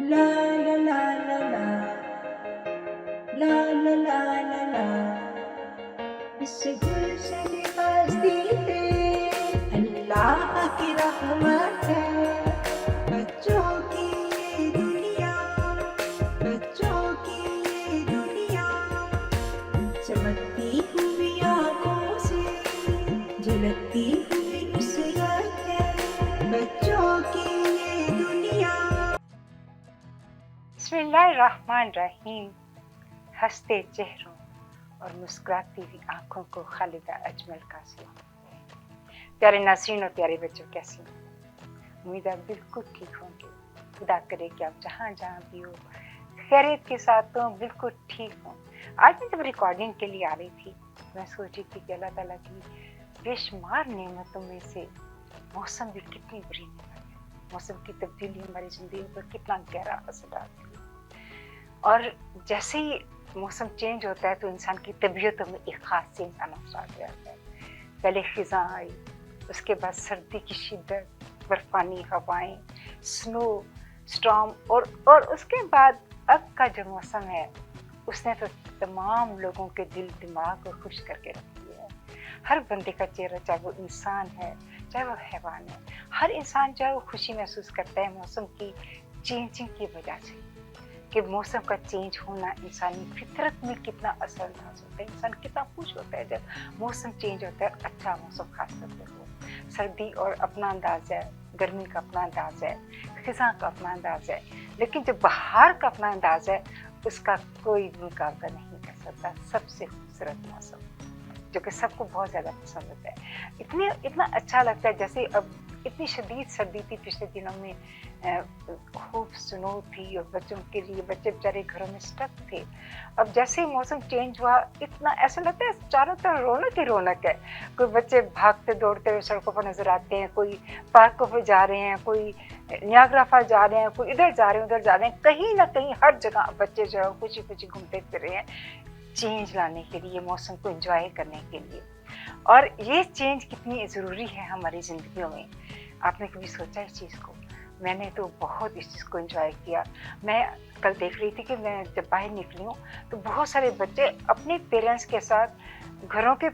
La la la la la la la la la la इस गुलशन हस्ती पे अल्लाह की रहमत है। बच्चों की ये दुनिया, बच्चों की ये दुनिया चमकती हुई आंखों से झलकती हुई नुसरत है। बच्चों की ये दुनिया। बिस्मिल्लाहिर्रहमानिर्रहीम। हंसते चेहरों और मुस्कुराती हुई आंखों को खालिदा अजमल का सलाम। प्यारे नाज़रीन और प्यारे बच्चों, कैसे हो? उम्मीद है बिल्कुल ठीक होंगे। खुदा करे कि आप जहाँ जहाँ भी हो खैरियत के साथ हो, बिल्कुल ठीक हो। आज मैं जब रिकॉर्डिंग के लिए आ रही थी, मैं सोच रही थी कि अल्लाह ताला की बेशुमार नेमतों में से मौसम भी कितनी बड़ी नेमत है। मौसम की तब्दीली हमारी ज़िंदगी पर कितना गहरा असर डालती है। और जैसे ही मौसम चेंज होता है तो इंसान की तबीयतों में एक ख़ास चेंज आना स्टार्ट हो जाता है। पहले ख़िज़ां आई, उसके बाद सर्दी की शिद्दत, बर्फ़ानी हवाएं, स्नो, स्टॉर्म और उसके बाद अब का जो मौसम है उसने तो तमाम लोगों के दिल दिमाग को खुश करके रख दिया है। हर बंदे का चेहरा, चाहे वो इंसान है चाहे वो हैवान है, हर इंसान जो है वो खुशी महसूस करता है मौसम की चेंजिंग की वजह से। कि मौसम का चेंज होना इंसानी फितरत में कितना असरअंदाज होता है। इंसान कितना खुश होता है जब मौसम चेंज होता है। अच्छा मौसम खास करके हो, सर्दी और अपना अंदाज है, गर्मी का अपना अंदाज है, खिज़ां का अपना अंदाज है, लेकिन जो बहार का अपना अंदाज है उसका कोई मुकाबला नहीं कर सकता। सबसे खूबसूरत मौसम जो कि सबको बहुत ज़्यादा पसंद होता है। इतना अच्छा लगता है। जैसे अब इतनी शदीद सर्दी थी पिछले दिनों में, खूब स्नो थी और बच्चों के लिए, बच्चे बेचारे घरों में स्टक थे। अब जैसे ही मौसम चेंज हुआ इतना ऐसा लगता है चारों तरफ रौनक ही रौनक है। कोई बच्चे भागते दौड़ते हुए सड़कों पर नजर आते हैं, कोई पार्कों पर जा रहे हैं, कोई नियाग्रा फॉल जा रहे हैं, कोई इधर जा रहे हैं उधर जा रहे हैं। कहीं ना कहीं हर जगह बच्चे जो है खुशी खुशी घूमते फिर रहे हैं, चेंज लाने के लिए, मौसम को एंजॉय करने के लिए। और ये चेंज कितनी ज़रूरी है हमारी ज़िंदगियों में, आपने कभी सोचा इस चीज़ को? मैंने तो बहुत इस चीज़ को एंजॉय किया। मैं कल देख रही थी कि मैं जब बाहर निकली हूँ तो बहुत सारे बच्चे अपने पेरेंट्स के साथ घरों के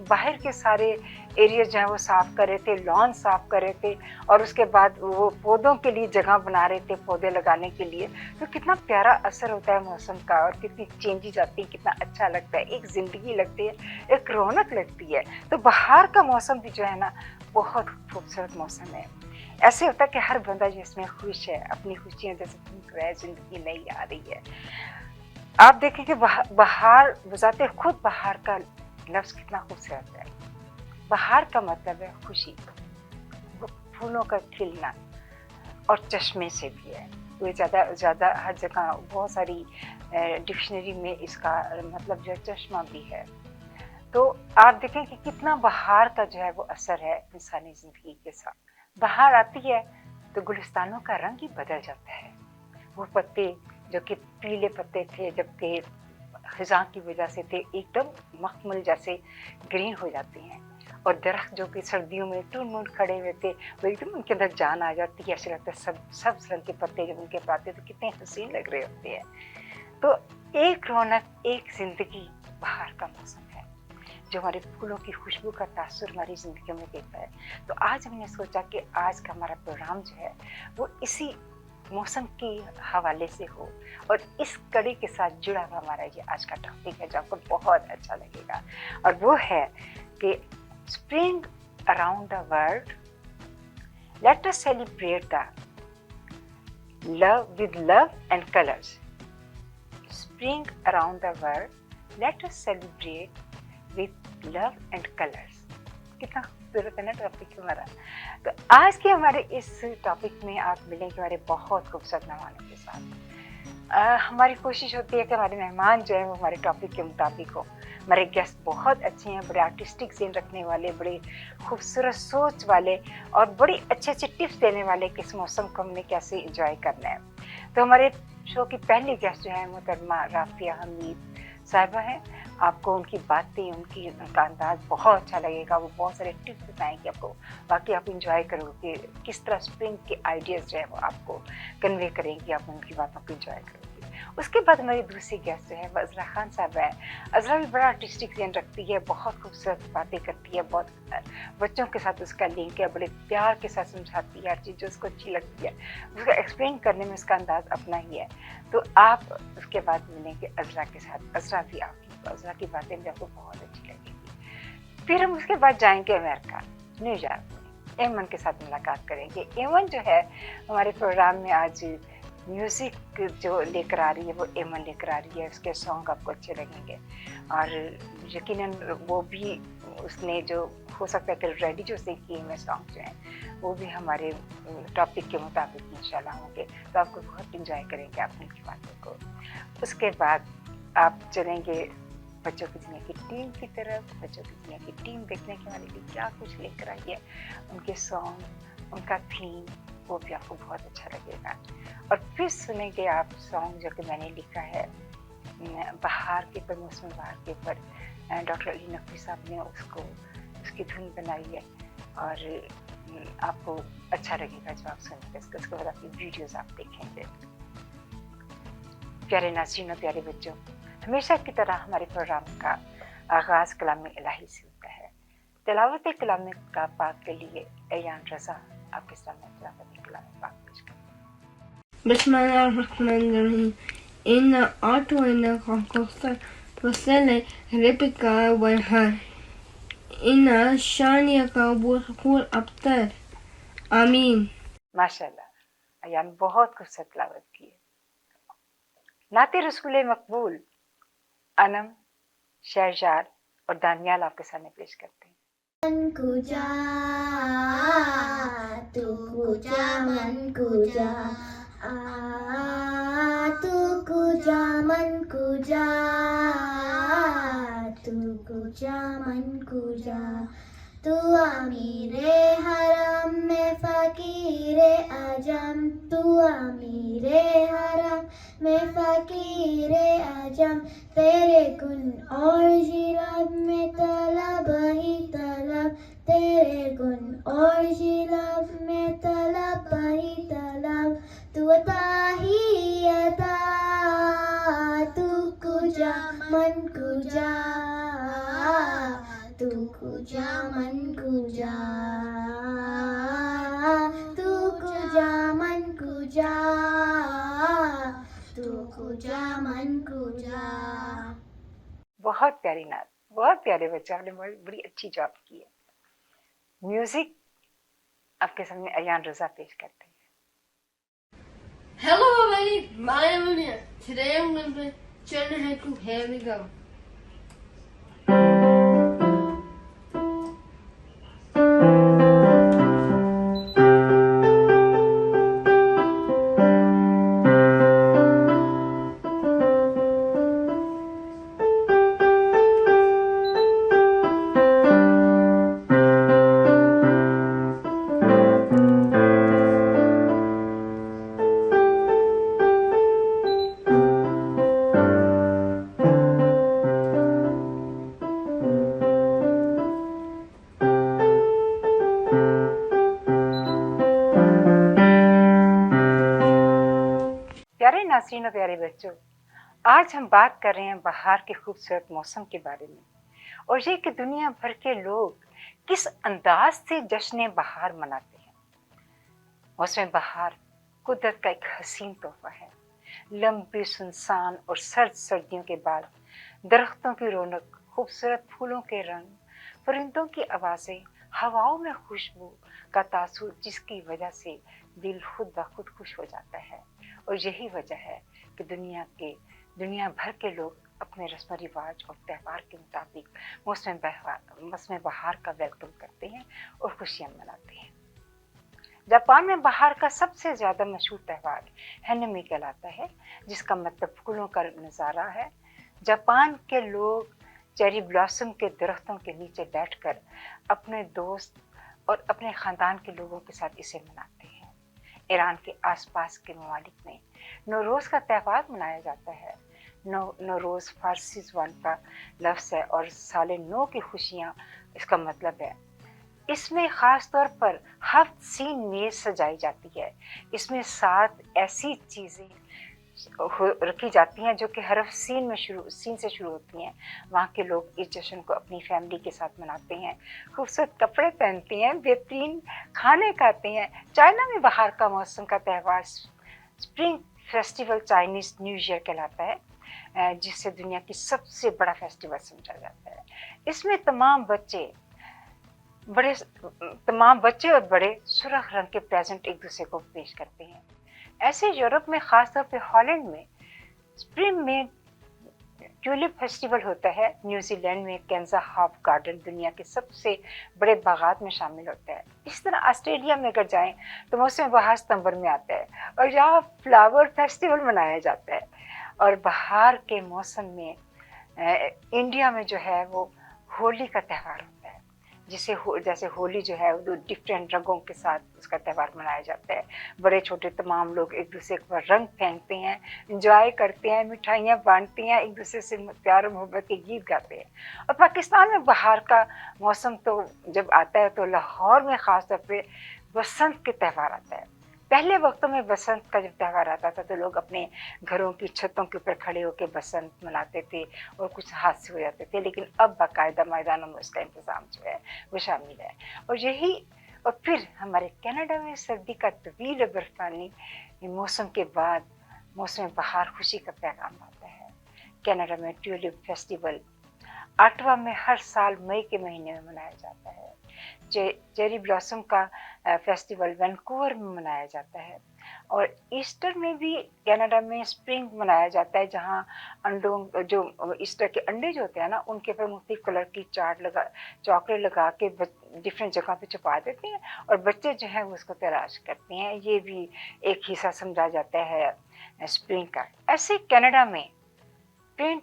बाहर के सारे एरिया जो है वो साफ़ कर रहे थे, लॉन साफ़ कर रहे थे और उसके बाद वो पौधों के लिए जगह बना रहे थे, पौधे लगाने के लिए। तो कितना प्यारा असर होता है मौसम का और कितनी चेंजेस आती है, कितना अच्छा लगता है, एक ज़िंदगी लगती है, एक रौनक लगती है। तो बाहर का मौसम भी जो है ना बहुत खूबसूरत मौसम है। ऐसे होता है कि हर बंदा जो इसमें खुश है, अपनी खुशियाँ जैसे भूख रहा है, ज़िंदगी नई आ रही है। आप देखें कि बहार बजाते खुद बहार का लफ्ज़ कितना खूबसूरत है। बहार का मतलब है खुशी, फूलों का खिलना और चश्मे से भी है। तो ये ज़्यादा हर जगह बहुत सारी डिक्शनरी में इसका मतलब जो है चश्मा भी है। तो आप देखें कि कितना बहार का जो है वो असर है इंसानी ज़िंदगी के साथ। बहार आती है तो गुलिस्तानों का रंग ही बदल जाता है। वो पत्ते जो कि पीले पत्ते थे, जबकि ख़िज़ां की वजह से थे, एकदम मखमल जैसे ग्रीन हो जाते हैं। और दरख्त जो कि सर्दियों में टूट-मूट खड़े हुए थे, वो एकदम उनके अंदर जान आ जाती है। ऐसे लगता है सब्ज़ रंग के पत्ते जब उनके पाते तो कितने हसीन लग रहे होते हैं। तो एक रौनक, एक ज़िंदगी बहार का मौसम है जो हमारे फूलों की खुशबू का तासुर हमारी ज़िंदगियों में देता है। तो आज हमने सोचा कि आज का हमारा प्रोग्राम जो है वो इसी मौसम के हवाले से हो और इस कड़ी के साथ जुड़ा हुआ हमारा ये आज का टॉपिक है जो आपको बहुत अच्छा लगेगा। और वो है कि spring around the world, let us celebrate the love and colors. Spring around the world, let us celebrate with love and colors. कितना खूबसूरत है ना टॉपिक हमारा। तो आज के हमारे इस टॉपिक में आप मिलेंगे हमारे बहुत खूबसूरत मेहमानों के साथ। हमारी कोशिश होती है कि हमारे मेहमान जो है वो हमारे टॉपिक के मुताबिक हो। हमारे गेस्ट बहुत अच्छे हैं, बड़े आर्टिस्टिक सीन रखने वाले, बड़े खूबसूरत सोच वाले और बड़ी अच्छे अच्छे टिप्स देने वाले कि इस मौसम को हमने कैसे इंजॉय करना है। तो हमारे शो की पहली गेस्ट जो है मोहतरमा राफिया हमीद साहिबा हैं। आपको उनकी बातें, उनका अंदाज़ बहुत अच्छा लगेगा। वो बहुत सारे टिप्स बताएँगे आपको, बाकी आप एन्जॉय करोगे। किस तरह स्प्रिंग के आइडियाज़ जो है वो आपको कन्वे करेंगी, आप उनकी बातों को एन्जॉय करोगे। उसके बाद हमारी दूसरी गेस्ट जो है वो अज़रा खान साहबा है। अज़रा भी बड़ा आर्टिस्टिक ज़हन रखती है, बहुत खूबसूरत बातें करती है, बहुत बच्चों के साथ उसका लिंक है, बड़े प्यार के साथ समझाती है हर चीज़ जो उसको अच्छी लगती है। उसका एक्सप्लेन करने में उसका अंदाज़ अपना ही है। तो आप उसके बाद मिलेंगे अज़रा के साथ। अज़रा भी आपकी, अज़रा की बातें भी आपको बहुत अच्छी लगेंगी। फिर हम उसके बाद जाएँगे अमेरिका, न्यूयॉर्क में। एमन के साथ मुलाकात करेंगे। एमन जो है हमारे प्रोग्राम में आज म्यूज़िक जो लेकर आ रही है, वो एमन लेकर आ रही है। उसके सॉन्ग आपको अच्छे लगेंगे और यकीनन वो भी उसने जो हो सकता है कि रेडी जो उसने किए हुए सॉन्ग जो हैं वो भी हमारे टॉपिक के मुताबिक इंशाल्लाह होंगे, तो आपको बहुत इंजॉय करेंगे आप उनकी बातों को। उसके बाद आप चलेंगे बच्चों की दुनिया की टीम की तरफ। बच्चों की दुनिया की टीम देखने के हमारे लिए क्या कुछ लेकर आई है, उनके सॉन्ग, उनका थीम, वो भी आपको बहुत अच्छा लगेगा। और फिर सुनेंगे आप सॉन्ग जो कि मैंने लिखा है बहार के ऊपर, मौसम बहार के ऊपर। डॉक्टर अली नकवी साहब ने उसको, उसकी धुन बनाई है और आपको अच्छा लगेगा जब आप सुनेंगे इसको। उसके बाद आपकी वीडियोज़ आप देखेंगे। प्यारे नाज़रीन और प्यारे बच्चों, हमेशा की तरह हमारे प्रोग्राम का आगाज़ कलाम इलाही से होता है। तिलावत कलाम का पाक के लिए अयान रज़ा आपके सामने तिलावत कलाम पाक पेश करें। Bismillahirrahmanirrahim. Inna a'taynaका al-कौसर फसल्लि लिरब्बिका वन्हर. इन्ना शानिअका हुवल अबतर. आमीन। माशाल्लाह, अयान बहुत खूबसूरत तिलावत की है। नाते रसूल मकबूल अनम, शहरजाद और दानियाल आपके सामने पेश करते हैं। मन को जा, तू कुजा मन को जा, तू कुजा मन को जा, तू कुजा मन को जा। तू अमीरे हरम में फ़कीरे आजम, तू अमीरे हरम में फ़कीरे आजम। तेरे गुन और जिलब में तलब ही तलब, तेरे गुन और जिलब में तलब ही तलब। तू अता ही अता, तू कुजा मन कुजा, तू कुजा मन कुजा, तू कुजा मन कुजा, तू कुजा मन कुजा। बहुत प्यारी नात, बहुत प्यारे बच्चे, आपने बड़ी अच्छी जॉब की है। म्यूजिक आपके सामने अयान रज़ा पेश करते हैं। Hello everybody, my name is Leah. Today I'm going to play Children Haiku. Here we go. प्यारे नाज़रीन और प्यारे बच्चों, आज हम बात कर रहे हैं बहार के खूबसूरत मौसम के बारे में और ये कि दुनिया भर के लोग किस अंदाज से जश्न बहार मनाते हैं। मौसम बहार कुदरत का एक हसीन तोहफा है। लंबी सुनसान और सर्द सर्दियों के बाद दरख्तों की रौनक, खूबसूरत फूलों के रंग, परिंदों की आवाज़ें, हवाओं में खुशबू का तासुर, जिसकी वजह से दिल खुद ब खुद खुश हो जाता है। और यही वजह है कि दुनिया भर के लोग अपने रस्म रिवाज और त्यौहार के मुताबिक मौसम बहार का वेलकम करते हैं और खुशियाँ मनाते हैं। जापान में बहार का सबसे ज़्यादा मशहूर त्यौहार हैनमी कहलाता है, जिसका मतलब फूलों का नज़ारा है। जापान के लोग चेरी ब्लॉसम के दरख्तों के नीचे बैठकर अपने दोस्त और अपने ख़ानदान के लोगों के साथ इसे मनाते हैं। ईरान के आसपास के ममालिक में नौरोज़ का त्यौहार मनाया जाता है, नौरोज़ फारसी ज़ुबान का लफ्ज़ है और साले नौ की खुशियाँ इसका मतलब है। इसमें ख़ास तौर पर हफ्त सीन मेज़ सजाई जाती है। इसमें 7 ऐसी चीज़ें रखी जाती हैं जो कि हरफ सीन से शुरू होती हैं। वहाँ के लोग इस जश्न को अपनी फैमिली के साथ मनाते हैं, खूबसूरत कपड़े पहनते हैं, बेहतरीन खाने खाते हैं। चाइना में बाहर का मौसम का त्यौहार spring festival Chinese new year कहलाता है, जिसे दुनिया की सबसे बड़ा फेस्टिवल समझा जाता है। इसमें तमाम बच्चे और बड़े सुर्ख रंग के प्रेजेंट एक दूसरे को पेश करते हैं। ऐसे यूरोप में ख़ासतौर पे हॉलैंड में स्प्रिंग में ट्यूलिप फेस्टिवल होता है। न्यूजीलैंड में कैंजा हाफ गार्डन दुनिया के सबसे बड़े बागात में शामिल होता है। इस तरह ऑस्ट्रेलिया में अगर जाएं तो मौसम बहार सितंबर में आता है और यहाँ फ्लावर फेस्टिवल मनाया जाता है। और बहार के मौसम में इंडिया में जो है वो होली का त्यौहार होता है, जैसे होली जो है वो डिफरेंट रंगों के साथ उसका त्यौहार मनाया जाता है। बड़े छोटे तमाम लोग एक दूसरे पर रंग फेंकते हैं, इंजॉय करते हैं, मिठाइयाँ बांटते हैं, एक दूसरे से प्यार और मोहब्बत के गीत गाते हैं। और पाकिस्तान में बहार का मौसम तो जब आता है तो लाहौर में ख़ास तौर पे बसंत के त्यौहार आता है। पहले वक्तों में बसंत का जब त्यौहार आता था तो लोग अपने घरों की छतों के ऊपर खड़े होकर बसंत मनाते थे और कुछ हादसे हो जाते थे, लेकिन अब बाकायदा मैदानों में उसका इंतज़ाम जो है वो शामिल है। और फिर हमारे कनाडा में सर्दी का तवील बर्फानी मौसम के बाद मौसम बहार खुशी का पैगाम आता है। कनाडा में ट्यूलिप फेस्टिवल ऑटवा में हर साल मई के महीने में मनाया जाता है। चेरी ब्लॉसम का फेस्टिवल वैंकूवर में मनाया जाता है। और ईस्टर में भी कनाडा में स्प्रिंग मनाया जाता है, जहाँ जो ईस्टर के अंडे जो होते हैं ना उनके ऊपर मुख्तलिफ कलर की चॉकलेट लगा के डिफरेंट जगह पे छुपा देते हैं और बच्चे जो हैं वो उसको तलाश करते हैं। ये भी एक हिस्सा समझा जाता है स्प्रिंग का। ऐसे कनाडा में प्रिंट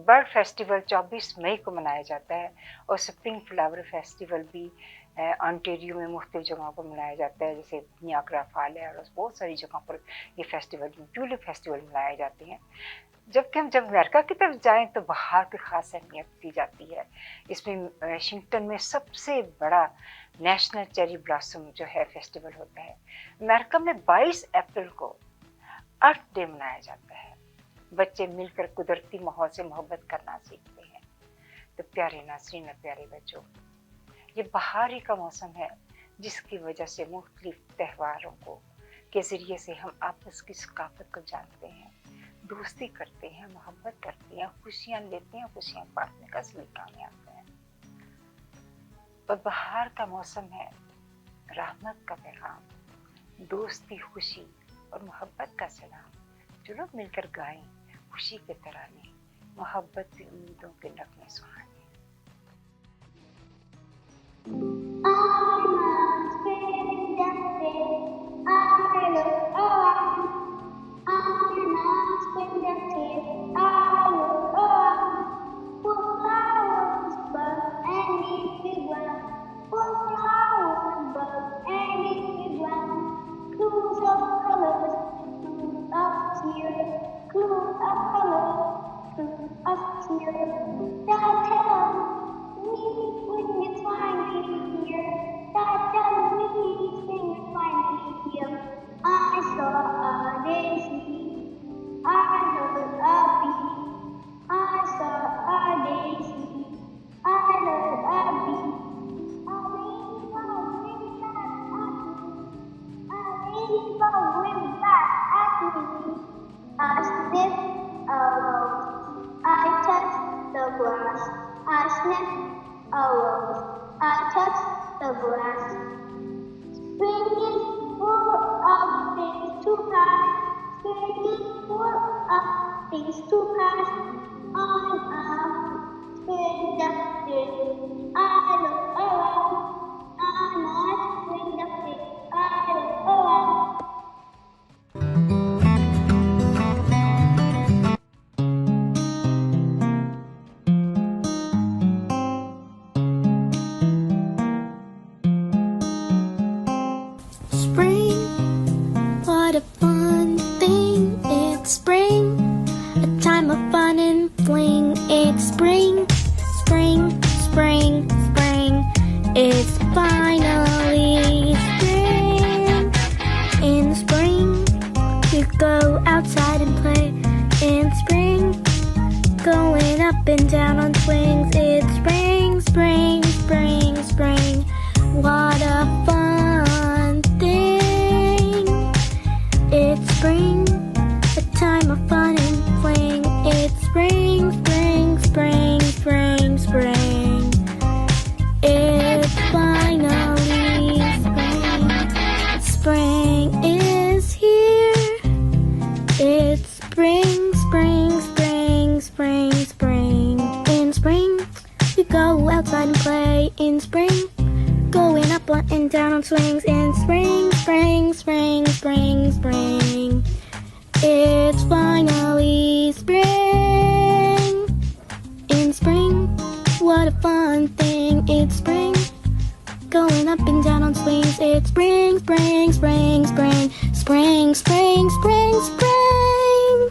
बर्ड फेस्टिवल 24 मई को मनाया जाता है और स्प्रिंग फ्लावर फेस्टिवल भी ऑन्टेरियो में मुख्तलिफ जगहों पर मनाया जाता है, जैसे नियाग्रा फॉल है और बहुत सारी जगहों पर ये फेस्टिवल ट्यूलिप फेस्टिवल मनाए जाते हैं। जबकि हम जब अमेरिका की तरफ जाएं तो बहार की खास अहमियत दी जाती है। इसमें वाशिंगटन में सबसे बड़ा नेशनल चेरी ब्लॉसम जो है फेस्टिवल होता है। अमेरिका में 22 अप्रैल को अर्थ डे मनाया जाता है। बच्चे मिलकर कुदरती माहौल से मोहब्बत करना सीखते हैं। तो प्यारे नाज़रीन और प्यारे बच्चों, ये बहार ही का मौसम है जिसकी वजह से मुख्तलिफ त्योहारों के ज़रिए से हम आपस की सकाफत को जानते हैं, दोस्ती करते हैं, मोहब्बत करते हैं, खुशियाँ लेते हैं, खुशियाँ बांटने का सलीका में आते हैं। और बहार का मौसम है रहमत का पैगाम, दोस्ती, खुशी और मोहब्बत का सलाम। जो लोग मिलकर गाएं खुशी के तराने, मोहब्बत की उम्मीदों के नगमे सुहाने। Spring, what a fun thing, it's spring. A go outside and play in spring. Going up and down on swings. It's spring, spring, spring, spring. What a fun thing. It's spring, a time of fun and fling. It's spring, spring, spring, spring, spring. It's finally spring. Spring is here. It's spring, spring, spring, spring, spring. In spring, we go outside and play. In spring, going up and down on swings. In spring, spring, spring, spring, spring. It's finally spring. In spring, what a fun thing. It's spring, going up and down on swings. It's spring, spring, spring, spring, spring, spring, spring, spring.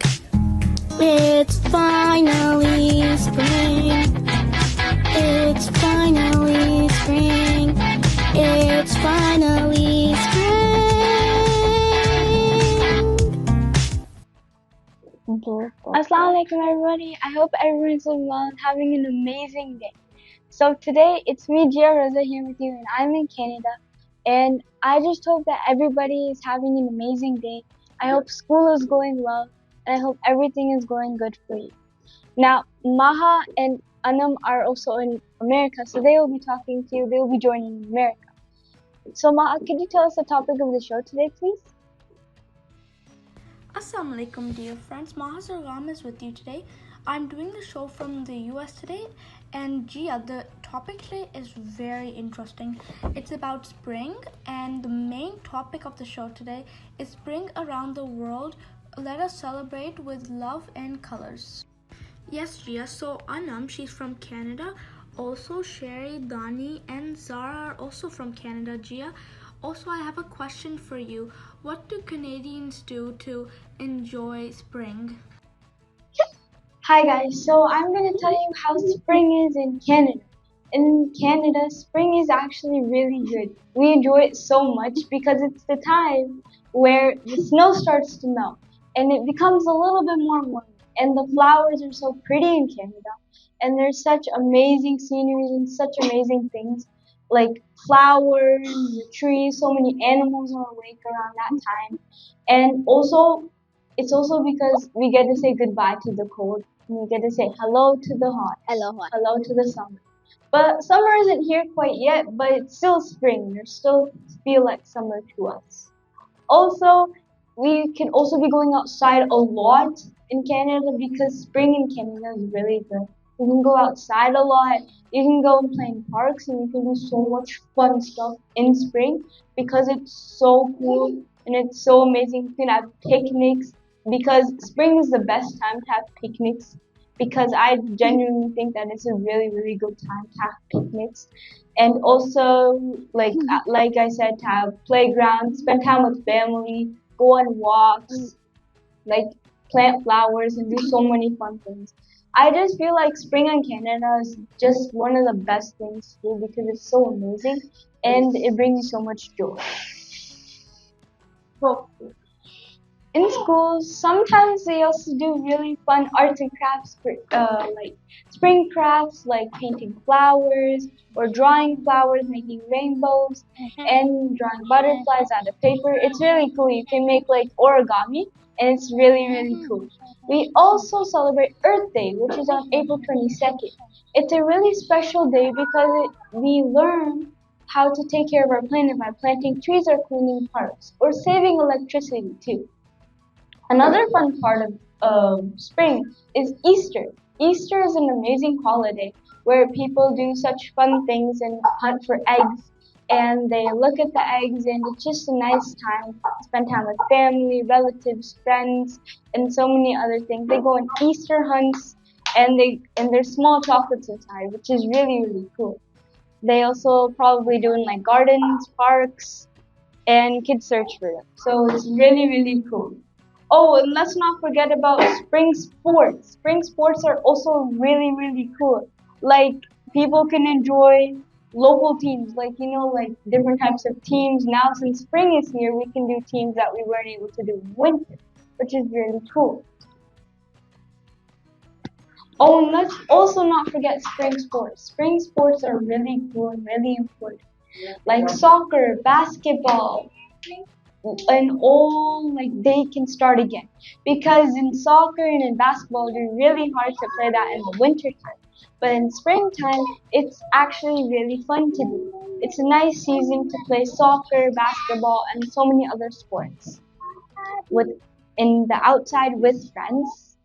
It's finally spring. It's finally spring. It's finally spring. Assalamu alaikum everybody. I hope everyone's doing well and having an amazing day. So today it's me, Gia Rosa, here with you, and I'm in Canada. And I just hope that everybody is having an amazing day. I hope school is going well, and I hope everything is going good for you. Now, Maha and Anam are also in America, so they will be talking to you. They will be joining America. So Maha, could you tell us the topic of the show today, please? Assalamu alaikum, dear friends. Maha Sargam is with you today. I'm doing the show from the US today, and Gia, the topic today is very interesting. It's about spring, and the main topic of the show today is spring around the world. Let us celebrate with love and colors. Yes, Gia. So Anam, she's from Canada. Also, Sherry, Dani, and Zara are also from Canada. Gia, also I have a question for you. What do Canadians do to enjoy spring? Hi guys, so I'm going to tell you how spring is in Canada. In Canada, spring is actually really good. We enjoy it so much because it's the time where the snow starts to melt and it becomes a little bit more warm. And the flowers are so pretty in Canada. And there's such amazing scenery and such amazing things like flowers, the trees, so many animals are awake around that time. And also, it's also because we get to say goodbye to the cold. And we get to say hello to the hot. Hello to the summer. But summer isn't here quite yet, but it's still spring. It still feel like summer to us. Also, we can also be going outside a lot in Canada because spring in Canada is really good. You can go outside a lot. You can go and play in parks, and you can do so much fun stuff in spring because it's so cool and it's so amazing. You can have picnics because spring is the best time to have picnics because I genuinely think that it's a really, really good time to have picnics. And also, like I said, to have playgrounds, spend time with family, go on walks, like plant flowers and do so many fun things. I just feel like spring in Canada is just one of the best things to do because it's so amazing and it brings you so much joy. Well, in schools, sometimes they also do really fun arts and crafts, like spring crafts, like painting flowers or drawing flowers, making rainbows, and drawing butterflies out of paper. It's really cool. You can make like origami, and it's really, really cool. We also celebrate Earth Day, which is on April 22nd. It's a really special day because we learn how to take care of our planet by planting trees or cleaning parks, or saving electricity too. Another fun part of spring is Easter. Easter is an amazing holiday where people do such fun things and hunt for eggs, and they look at the eggs, and it's just a nice time to spend time with family, relatives, friends, and so many other things. They go on Easter hunts, and there's small chocolates inside, which is really, really cool. They also probably do in like gardens, parks, and kids search for them. So it's really, really cool. Oh, and let's not forget about spring sports. Spring sports are also really, really cool. Like, people can enjoy local teams, like, like different types of teams. Now, since spring is here, we can do teams that we weren't able to do in winter. which is really cool. Oh, and let's also not forget spring sports. Spring sports are really cool and really important, like soccer, basketball, and all like they can start again. Because in soccer and in basketball, it's really hard to play that in the winter time. But in springtime, it's actually really fun to do. It's a nice season to play soccer, basketball, and so many other sports with in the outside with friends.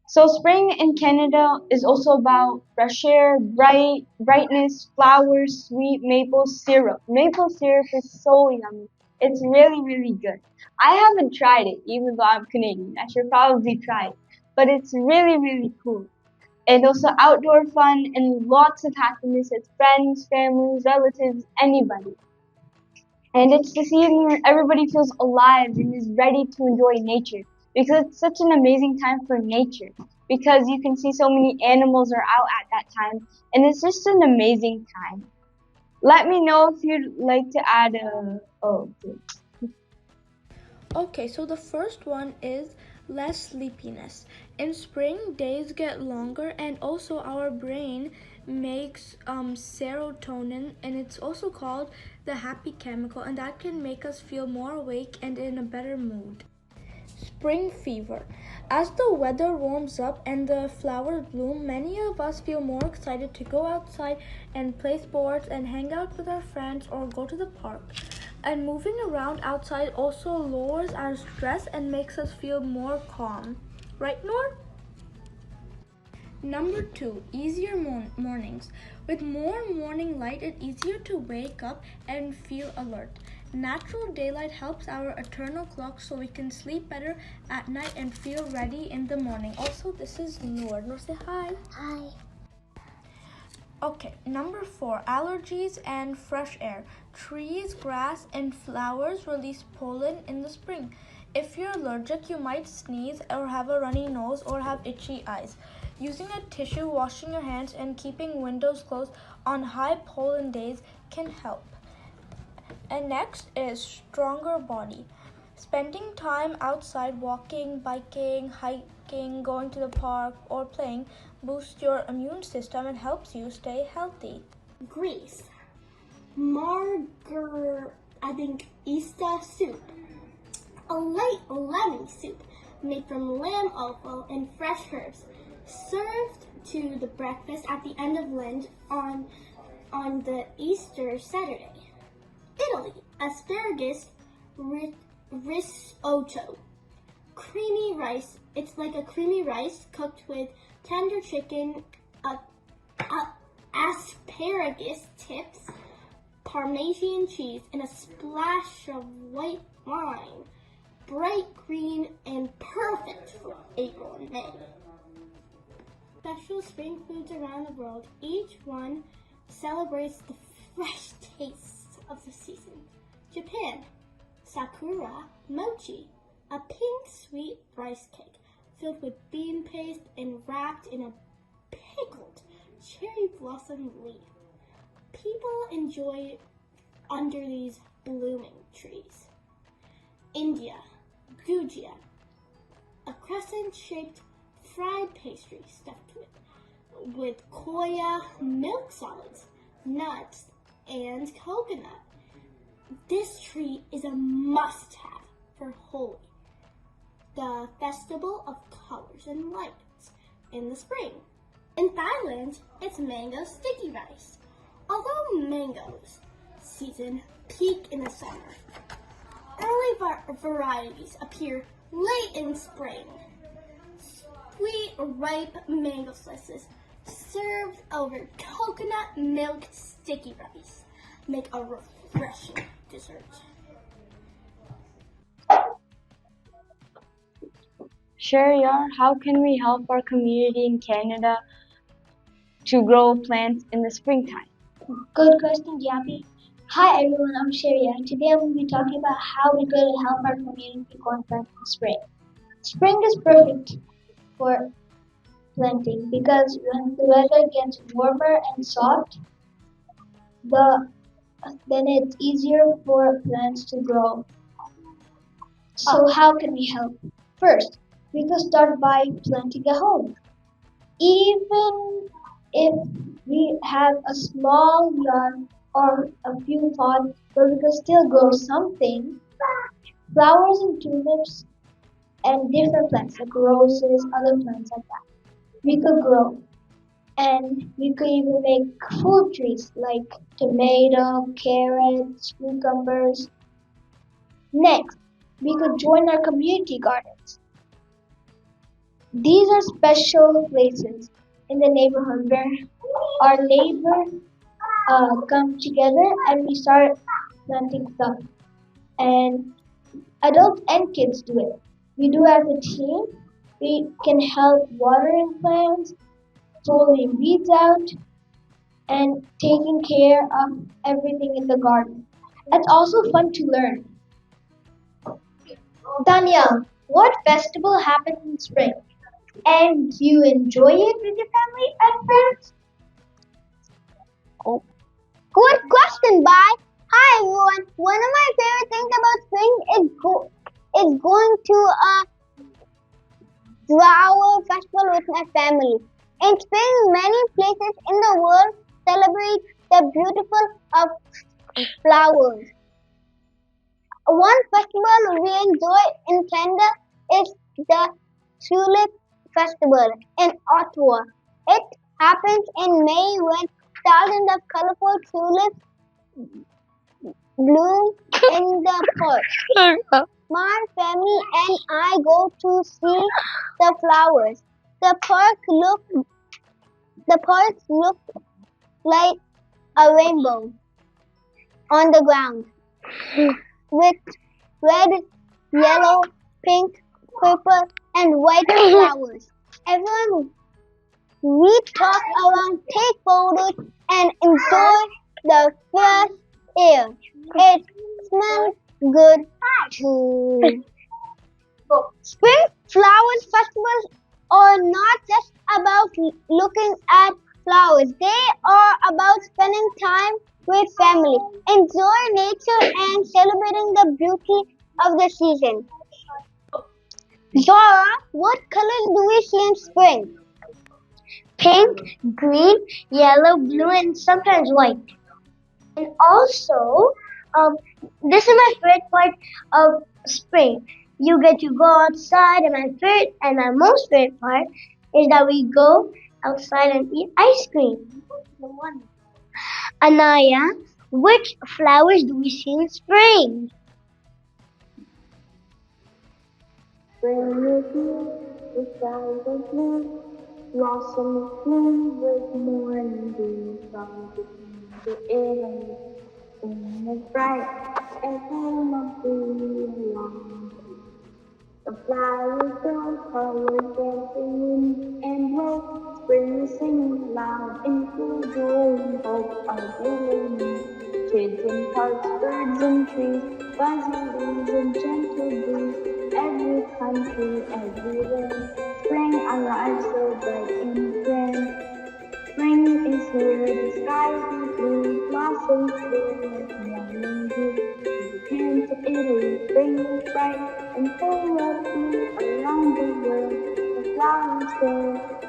So spring in Canada is also about fresh air, brightness, flowers, sweet maple syrup. Maple syrup is so yummy. It's really, really good. I haven't tried it, even though I'm Canadian. I should probably try it. But it's really, really cool. And also outdoor fun and lots of happiness with friends, families, relatives, anybody. And it's the season where everybody feels alive and is ready to enjoy nature because it's such an amazing time for nature because you can see so many animals are out at that time and it's just an amazing time. Let me know if you'd like to add a Okay, so the first one is less sleepiness. In spring, days get longer, and also our brain makes serotonin, and it's also called the happy chemical, and that can make us feel more awake and in a better mood. Spring fever. As the weather warms up and the flowers bloom, many of us feel more excited to go outside and play sports and hang out with our friends or go to the park. And moving around outside also lowers our stress and makes us feel more calm. Right, Noor? Number 2, easier mornings. With more morning light, it's easier to wake up and feel alert. Natural daylight helps our eternal clock so we can sleep better at night and feel ready in the morning. Also, this is Noor. Noor, say hi. Hi. Okay, number 4, allergies and fresh air. Trees, grass, and flowers release pollen in the spring. If you're allergic, you might sneeze or have a runny nose or have itchy eyes. Using a tissue, washing your hands, and keeping windows closed on high pollen days can help. And next is stronger body. Spending time outside walking, biking, hiking, going to the park, or playing boosts your immune system and helps you stay healthy. Greece. Easter soup. A light lemon soup made from lamb offal and fresh herbs, served to the breakfast at the end of Lent on the Easter Saturday. Italy. Asparagus risotto. Creamy rice. It's like a creamy rice cooked with tender chicken, asparagus tips, Parmesan cheese, and a splash of white wine. Bright green and perfect for April and May. Special spring foods around the world. Each one celebrates the fresh tastes of the season. Japan. Sakura mochi, a pink sweet rice cake filled with bean paste and wrapped in a pickled cherry blossom leaf. People enjoy under these blooming trees. India. Gujia, a crescent-shaped fried pastry stuffed with koya milk solids, nuts, and coconut. This treat is a must-have for Holi, the festival of colors and lights in the spring. In Thailand, it's mango sticky rice. Although mangoes season peak in the summer, early varieties appear late in spring. Sweet, ripe mango slices served over coconut milk sticky rice make a refreshing dessert. Sharyar, how can we help our community in Canada to grow plants in the springtime? Good question, Gabby. Hi everyone, I'm Sharia. Today I'm going to be talking about how we could help our community grow plants in spring. Spring is perfect for planting because when the weather gets warmer and soft, then it's easier for plants to grow. So how can we help? First, we could start by planting a home. Even if we have a small yard or a few pots, but we could still grow something. Flowers and tulips and different plants like roses, other plants like that. We could grow. And we could even make food trees like tomato, carrots, cucumbers. Next, we could join our community gardens. These are special places in the neighborhood where our neighbors come together and we start planting stuff. And adults and kids do it. We do as a team. We can help watering plants, pulling weeds out, and taking care of everything in the garden. It's also fun to learn. Danielle, what festival happens in spring? And you enjoy it with your family and friends? Good question, Bye. Hi everyone. One of my favorite things about spring is going to a flower festival with my family. In spring, many places in the world celebrate the beautiful of flowers. One festival we enjoy in Canada is the Tulip Festival in Ottawa. It happens in May when thousands of colorful tulips bloom in the park. My family and I go to see the flowers. The parks look like a rainbow on the ground with red, yellow, pink, purple, and white flowers. Everyone we talk around, take photos, and enjoy the fresh air. It smells good too. Spring Flowers Festivals are not just about looking at flowers. They are about spending time with family, enjoy nature, and celebrating the beauty of the season. Zara, what colors do we see in spring? Pink, green, yellow, blue, and sometimes white. And also, this is my favorite part of spring. You get to go outside, and my most favorite part is that we go outside and eat ice cream. Anaya, which flowers do we see in spring? Spring is here, the skies are blue, blossoms bloom with morning dew from the Italy. Spring is bright and full of blue along. The flowers grow, colors dancing in and blow. Spring is singing loud in full joy and hope are blooming. Kids in parks, birds in trees, buzzing bees and gentle breeze. Every country, everywhere, spring arrives so bright and grand. Spring is here, the skies are blue, blossoms bloom with morning dew. From Japan to Italy, spring is bright and full of blue around the world. The flowers grow,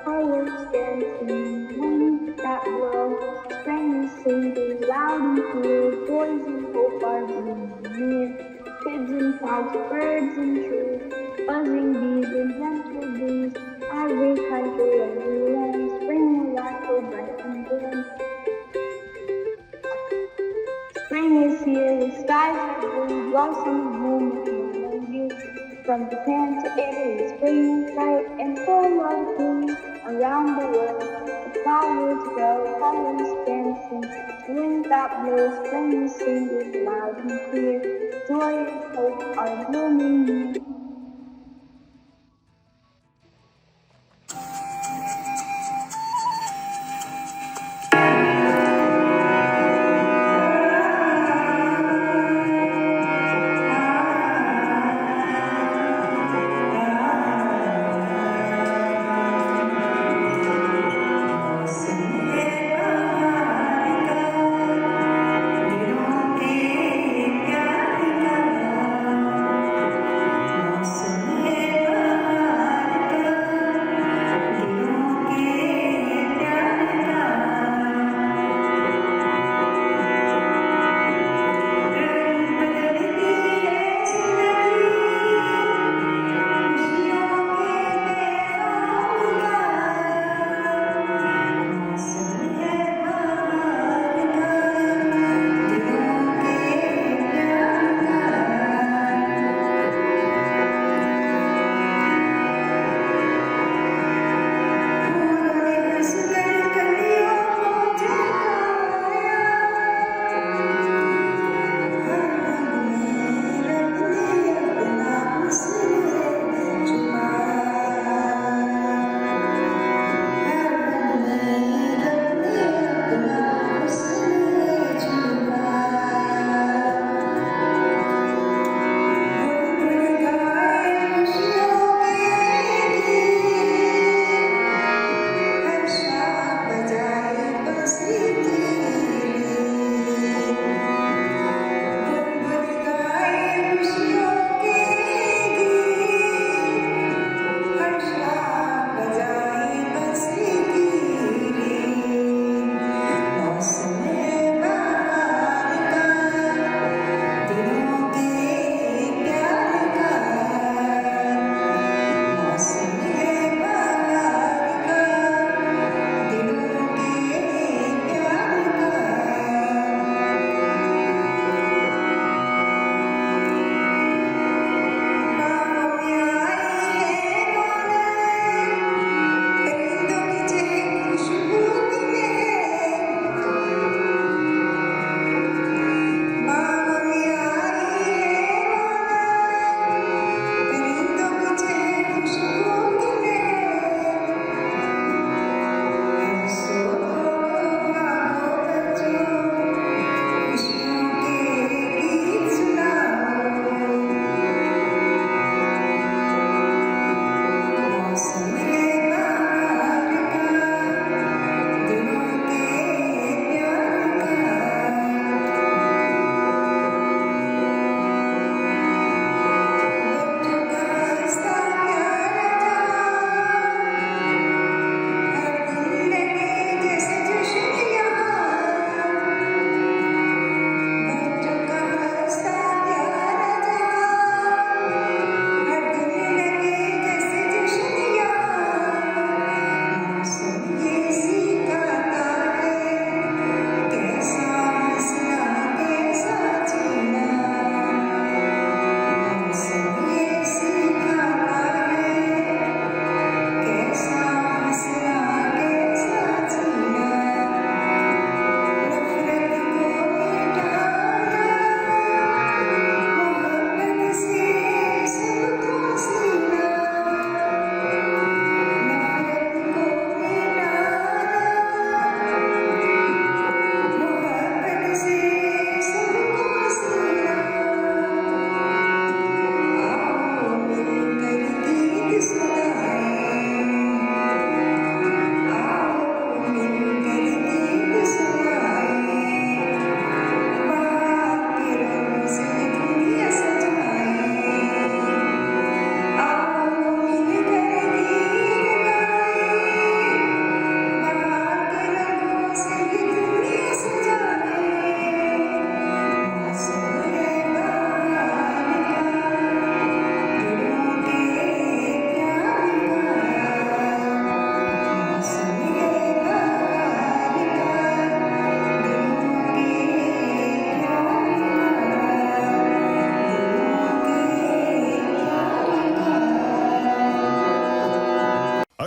colors dancing, winds that blow. Spring is singing loud and clear, joys and hope are blooming near. Kids in parks, birds in trees, buzzing bees and gentle breeze. Every country, every land, spring arrives so bright and grand. Spring is here, the skies are blue, blossoms bloom with morning dew. From Japan to Italy, spring is bright and full of bloom around the world. The flowers grow, colors dancing, wind that blows, spring is singing loud and clear. Joy and hope are blooming near.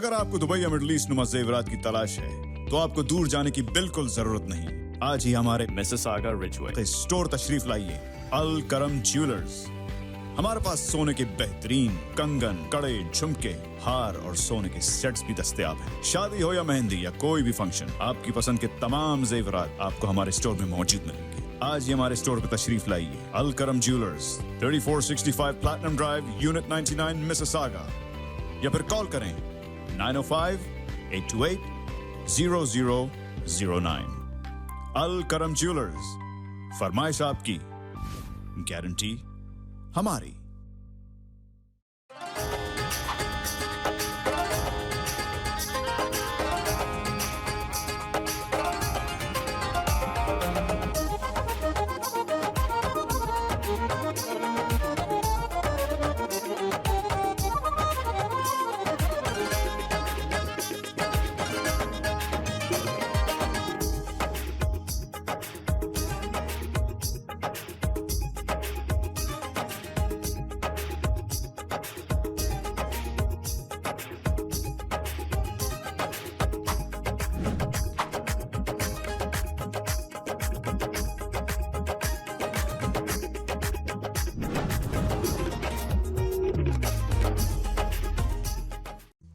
अगर आपको Dubai या middle east नुमा जेवरात की तलाश है तो आपको दूर जाने की बिल्कुल जरूरत नहीं। आज ही हमारे मिसिसागा रिजवे स्टोर तशरीफ लाइए, अल करम ज्वेलर्स। हमारे पास सोने के बेहतरीन कंगन, कड़े, झुमके, हार और सोने के सेट्स भी दस्तयाब हैं। शादी हो या मेहंदी या कोई भी फंक्शन, आपकी पसंद के तमाम जेवरात आपको हमारे स्टोर में मौजूद मिलेंगे। आज ही हमारे स्टोर पर तशरीफ लाइए, अल करम jewellers, 3465 platinum drive, unit 99, Mississauga, या फिर कॉल करें 905-828-0009। अल करम ज्वेलर्स, फरमाइश आपकी, गारंटी हमारी।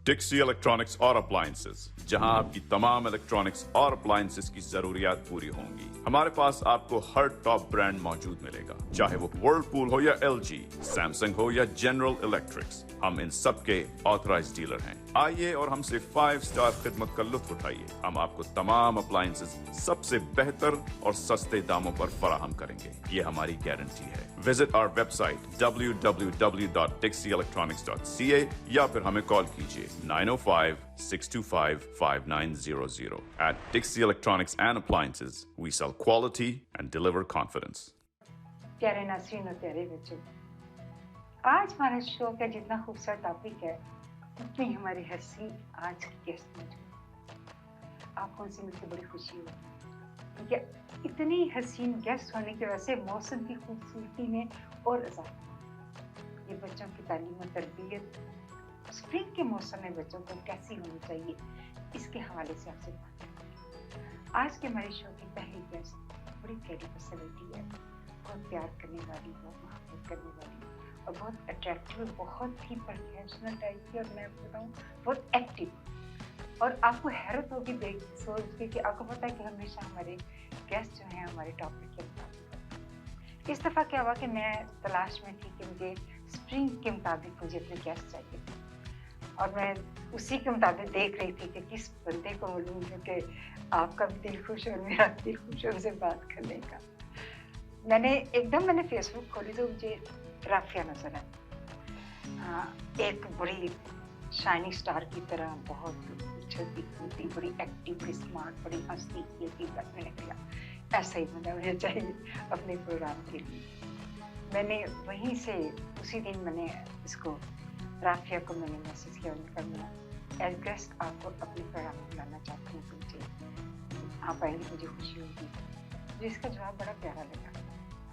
डिक्सी इलेक्ट्रॉनिक्स और अप्लायंसेस, जहां आपकी तमाम इलेक्ट्रॉनिक्स और अप्लायंसेस की जरूरियात पूरी होंगी। हमारे पास आपको हर टॉप ब्रांड मौजूद मिलेगा, चाहे वो वर्लपूल हो या एलजी, सैमसंग हो या जनरल इलेक्ट्रिक्स। हम इन सब के ऑथराइज्ड डीलर हैं। आइए और हमसे 5 स्टार खिदमत का लुत्फ उठाइए। हम आपको तमाम अप्लायंसेस सबसे बेहतर और सस्ते दामों पर फराहम करेंगे, ये हमारी गारंटी है। विजिट आवर वेबसाइट www.dixieelectronics.ca या फिर हमें कॉल कीजिए 905-625-5900. At Dixie Electronics and Appliances, we sell quality and deliver confidence. प्यारे नाज़रीन और प्यारे बच्चों, आज हमारा शो का जितना खूबसूरत टॉपिक है, उतनी हमारी हसीन आज की गेस्ट मौजूद। आपको उनसे मिलकर बड़ी खुशी हुई, क्योंकि इतनी हसीन गेस्ट होने की वजह से मौसम की खूबसूरती में और इजाफा। ये बच्चों की तालीम और तरबियत स्प्रिंग के मौसम में बच्चों को कैसी होनी चाहिए, इसके हवाले से आपसे बात करें। आज के हमारे शो की पहली गेस्ट बड़ी प्यारी पर्सनैलिटी है, बहुत प्यार करने वाली, बहुत मोहब्बत करने वाली और बहुत अट्रैक्टिव, बहुत ही प्रोफेशनल टाइप की, और मैं बताऊँ बहुत एक्टिव। और आपको हैरत होगी देख सोच के कि आपको पता है कि हमेशा हमारे गेस्ट जो हैं हमारे टॉपिक के मुताबिक। इस दफ़ा क्या हुआ कि मैं तलाश में थी कि मुझे स्प्रिंग के मुताबिक मुझे अपने गेस्ट चाहिए, और मैं उसी के मुताबिक देख रही थी कि किस बंदे को मिलूँ जो कि आपका भी दिल खुश और मेरा दिल खुश हो उनसे बात करने का। मैंने फेसबुक खोली तो मुझे राफिया नजर आई। एक बड़ी शाइनिंग स्टार की तरह, बहुत उछलती कूदती, बड़ी एक्टिव, बड़ी स्मार्ट, बड़ी हंसती खेलती। मैंने कहा ऐसा ही बंदा मुझे चाहिए अपने प्रोग्राम के लिए। मैंने वहीं से उसी दिन मैंने इसको राफिया को मैंने मैसेज किया, उनका मैं एज गेस्ट आपको अपने प्रोग्राम में बुलाना चाहती हूँ, मुझे आप आएंगे मुझे खुशी होगी। मुझे इसका जवाब बड़ा प्यारा लगा।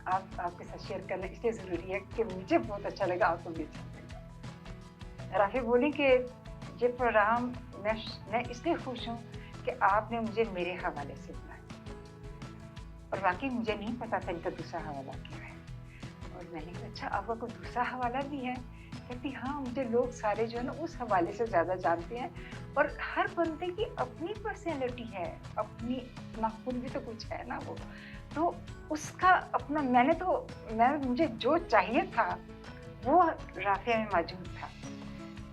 आपके साथ शेयर करना इसलिए ज़रूरी है कि मुझे बहुत अच्छा लगा, आपको भी अच्छा लगा। राफी बोली कि ये प्रोग्राम मैं इसलिए खुश हूँ कि आपने मुझे मेरे हवाले से बुलाया, और वाकई मुझे नहीं पता था इनका दूसरा हवाला क्या है। और मैंने कहा अच्छा आपका कोई दूसरा हवाला भी है? कहती हाँ, मुझे लोग सारे जो है ना उस हवाले से ज़्यादा जानते हैं, और हर बंदे की अपनी पर्सनैलिटी है, अपनी नाखून भी तो कुछ है ना वो, तो उसका अपना मुझे जो चाहिए था वो राफिया में मौजूद था।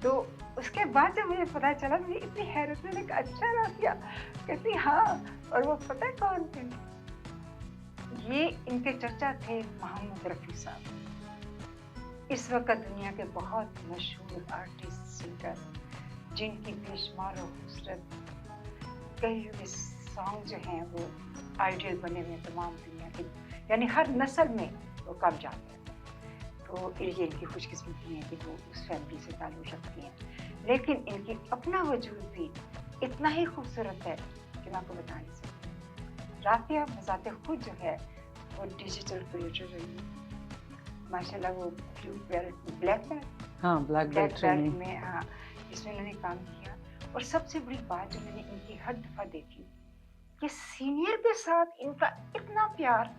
तो उसके बाद जब मुझे पता चला, मुझे इतनी हैरत में, मैंने कहा अच्छा राफिया? कहती हाँ। और वो पता है कौन थे? ये इनके चर्चा थे मोहम्मद रफ़ी साहब, इस वक्त दुनिया के बहुत मशहूर आर्टिस्ट, सिंगर, जिनकी बेशुमार और खूबसूरत कई हुए सॉन्ग जो हैं वो आइडियल बने हुए तमाम दुनिया के, यानी हर नस्ल में वो कामयाब है। तो ये इनकी खुशकिस्मती है कि वो उस फैमिली से ताल्लुक़ रखती हैं, लेकिन इनकी अपना वजूद भी इतना ही खूबसूरत है कि मैं आपको बता नहीं सकती। राफिया बज़ाते खुद जो है वो डिजिटल क्रिएटर रही है माशाल्लाह। वो ब्लैक बेल्ट में हाँ, इसमें उन्होंने काम किया, और सबसे बड़ी बात जो मैंने इनकी हर दफा देखी कि सीनियर के साथ इनका इतना प्यार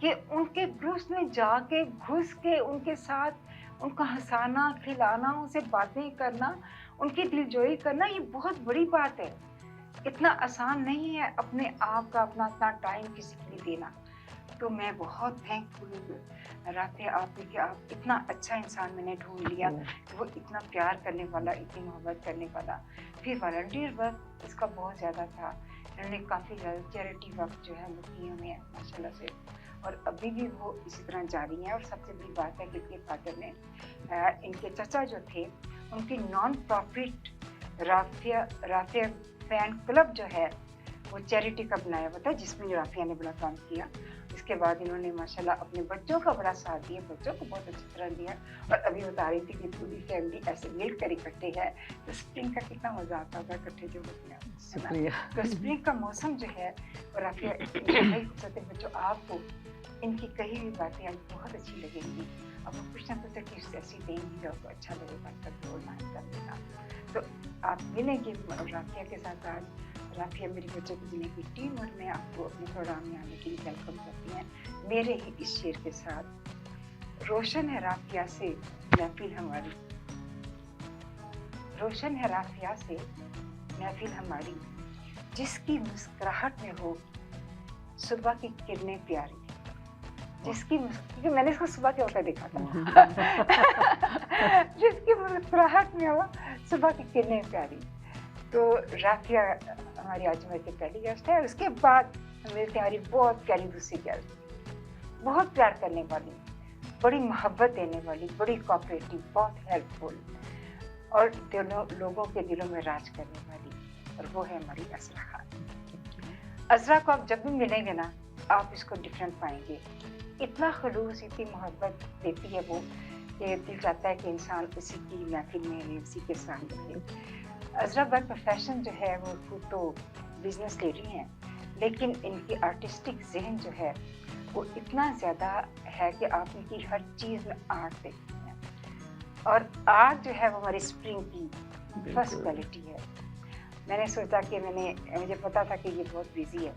कि उनके ग्रुप्स में जाके घुस के उनके साथ उनका हंसाना, खिलाना, उनसे बातें करना, उनकी दिलजोई करना, ये बहुत बड़ी बात है। इतना आसान नहीं है अपने आप का अपना इतना टाइम किसी के लिए देना। तो मैं बहुत थैंकफुल हूँ राफिया आप कि आप इतना अच्छा इंसान मैंने ढूंढ लिया कि वो इतना प्यार करने वाला, इतनी मोहब्बत करने वाला। फिर वॉलंटियर वर्क इसका बहुत ज़्यादा था, इन्होंने काफ़ी ज़्यादा चैरिटी वर्क जो है वो की हमें माशाल्लाह से, और अभी भी वो इसी तरह जारी हैं। और सबसे बड़ी बात है कि इनके फादर ने इनके चचा जो थे उनकी non profit Rafia fan club जो है वो चैरिटी का बनाया हुआ था, जिसमें राफिया ने बड़ा काम किया। इसके बाद इन्होंने माशाल्लाह अपने बच्चों का बड़ा साथ दिया, बच्चों को बहुत अच्छी तरह दिया। और अभी बता रही थी कि पूरी फैमिली ऐसे मिलकर इकट्ठे है, तो स्प्रिंग का कितना मजा आता होगा इकट्ठे जो होते हैं। तो स्प्रिंग का मौसम जो है और राफिया बच्चों आपको इनकी कही हुई बातें आज बहुत अच्छी लगेंगी। अब वो कुछ ना कुछ टिप्स ऐसी देंगी जो आपको अच्छा लगेगा तब बोलना कर देना। तो आप मिलेंगे राफिया के साथ आज। राफिया मेरी बच्चों की दुनिया की टीम और मैं आपको अपने प्रोग्राम में आने के लिए वेलकम करती हैं मेरे ही इस शेर के साथ। रोशन है राफिया से महफिल हमारी, रोशन है राफिया से महफिल हमारी, जिसकी मुस्कुराहट में हो सुबह की किरणें प्यारी, जिसकी क्योंकि मैंने इसको सुबह के वक्त देखा था जिसकी मुस्कुराहट में हो सुबह की किरणें प्यारी। तो राफिया हमारी आज मेरे पहली गेस्ट है। उसके बाद मेरी हमारी बहुत प्यारी दूसरी गेस्ट, बहुत प्यार करने वाली, बड़ी मोहब्बत देने वाली, बड़ी कोऑपरेटिव, बहुत हेल्पफुल और दोनों लोगों के दिलों में राज करने वाली, और वो है हमारी अज़रा खान। अज़रा को आप जब भी मिलेंगे ना आप इसको डिफरेंट पाएंगे। इतना खलूस, इतनी मोहब्बत देती है वो कि दिल चाहता है कि इंसान उसी की महफिल में रहे, उसी के साथ रहे। अज़रा बाय प्रोफेशन जो है वो खुद तो बिजनेस लेडी हैं, लेकिन इनकी आर्टिस्टिक जहन जो है वो इतना ज़्यादा है कि आप इनकी हर चीज़ में आर्ट देखते हैं। और आर्ट जो है वो हमारी स्प्रिंग की फर्स्ट क्वालिटी है। मैंने सोचा कि मुझे पता था कि ये बहुत बिजी है,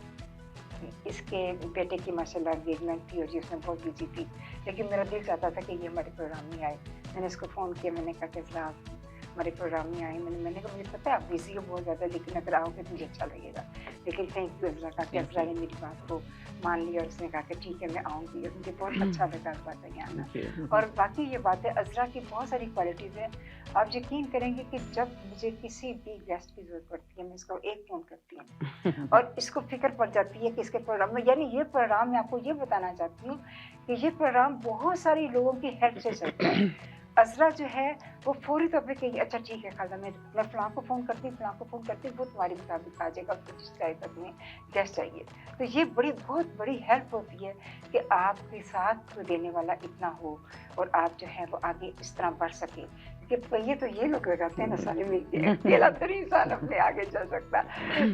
इसके बेटे की माशाल्लाह एंगेजमेंट थी और ये उसमें बहुत बिजी थी, लेकिन मेरा दिल चाहता था कि ये हमारे प्रोग्राम में आए। मैंने इसको फ़ोन किया, मैंने कहा कि अज़रा आप हमारे प्रोग्राम में आए। मैंने कहा मुझे पता है आप बिजी हो बहुत ज़्यादा, लेकिन अगर आओगे तो मुझे अच्छा लगेगा। लेकिन थैंक यू अज़रा का कि अज़रा ने मेरी बात को मान लिया और उसने कहा कि ठीक है मैं आऊँगी, और मुझे बहुत अच्छा लगा इस बात का आना। और बाकी ये बात है, अज़रा की बहुत सारी क्वालिटीज़ हैं। आप यकीन करेंगे कि जब मुझे किसी भी गेस्ट की ज़रूरत पड़ती है मैं इसको एक फ़ोन करती हूँ और इसको फिक्र पड़ जाती है कि इसके प्रोग्राम में, यानी ये प्रोग्राम मैं आपको ये बताना चाहती हूँ कि ये प्रोग्राम बहुत सारी लोगों की हेल्प से चलता है। अज़रा जो है वो फौरी तौर पे कहेगी अच्छा ठीक है खाला मैं फ़लाँ को फ़ोन करती हूँ, फ़लाँ को फ़ोन करती हूँ, वो तुम्हारे मुताबिक आ जाएगा, कुछ टाइम तक में गेस्ट चाहिए। तो ये बहुत बड़ी हेल्प होती है कि आपके साथ देने वाला इतना हो और आप जो है वो आगे इस तरह बढ़ सके। कि ये तो ये लोग लगाते हैं ना सारे मिलके, अकेला तो नहीं इंसान अपने आगे चल सकता।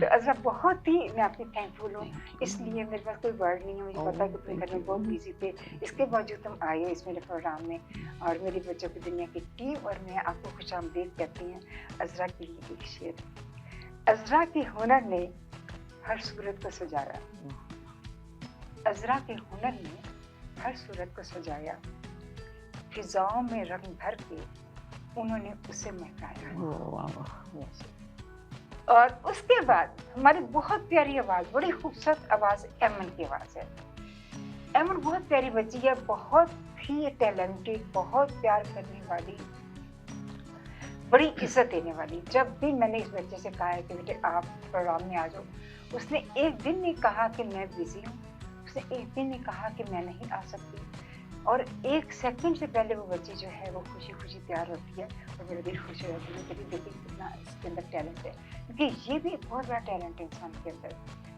तो अज़रा बहुत ही मैं आपकी थैंकफुल हूँ, इसलिए मेरे पास कोई वर्ड नहीं है। मुझे पता है कि तुम घर में बहुत बिजी थे, इसके बावजूद तुम आए हो इस मेरे प्रोग्राम में, और मेरी बच्चों की दुनिया की टीम और मैं आपको खुशामदीद कहती हैं। अज़रा के लिए एक शेर, अज़रा के हुनर ने हर सूरत को सजाया, अज़रा के हुनर ने हर सूरत को सजाया, फिजाओं में रंग भर के उन्होंने उसे महकाया। और उसके बाद हमारी बहुत प्यारी आवाज, बड़ी खूबसूरत आवाज एमन की आवाज है। एमन बहुत प्यारी बच्ची है, बहुत ही टैलेंटेड, बहुत प्यार करने वाली, बड़ी इज्जत देने वाली। जब भी मैंने इस बच्चे से कहा है कि बेटे आप प्रोग्राम में आ जाओ, उसने एक दिन नहीं कहा कि मैं बिजी हूँ, उसने एक दिन नहीं कहा कि मैं नहीं आ सकती, और एक सेकंड से पहले वो बच्ची जो है वो खुशी खुशी तैयार होती है और मेरा दिल खुश हो जाती है कि देखिए कितना इसके अंदर टैलेंट है। क्योंकि ये भी एक बहुत बड़ा टैलेंट है इंसान के अंदर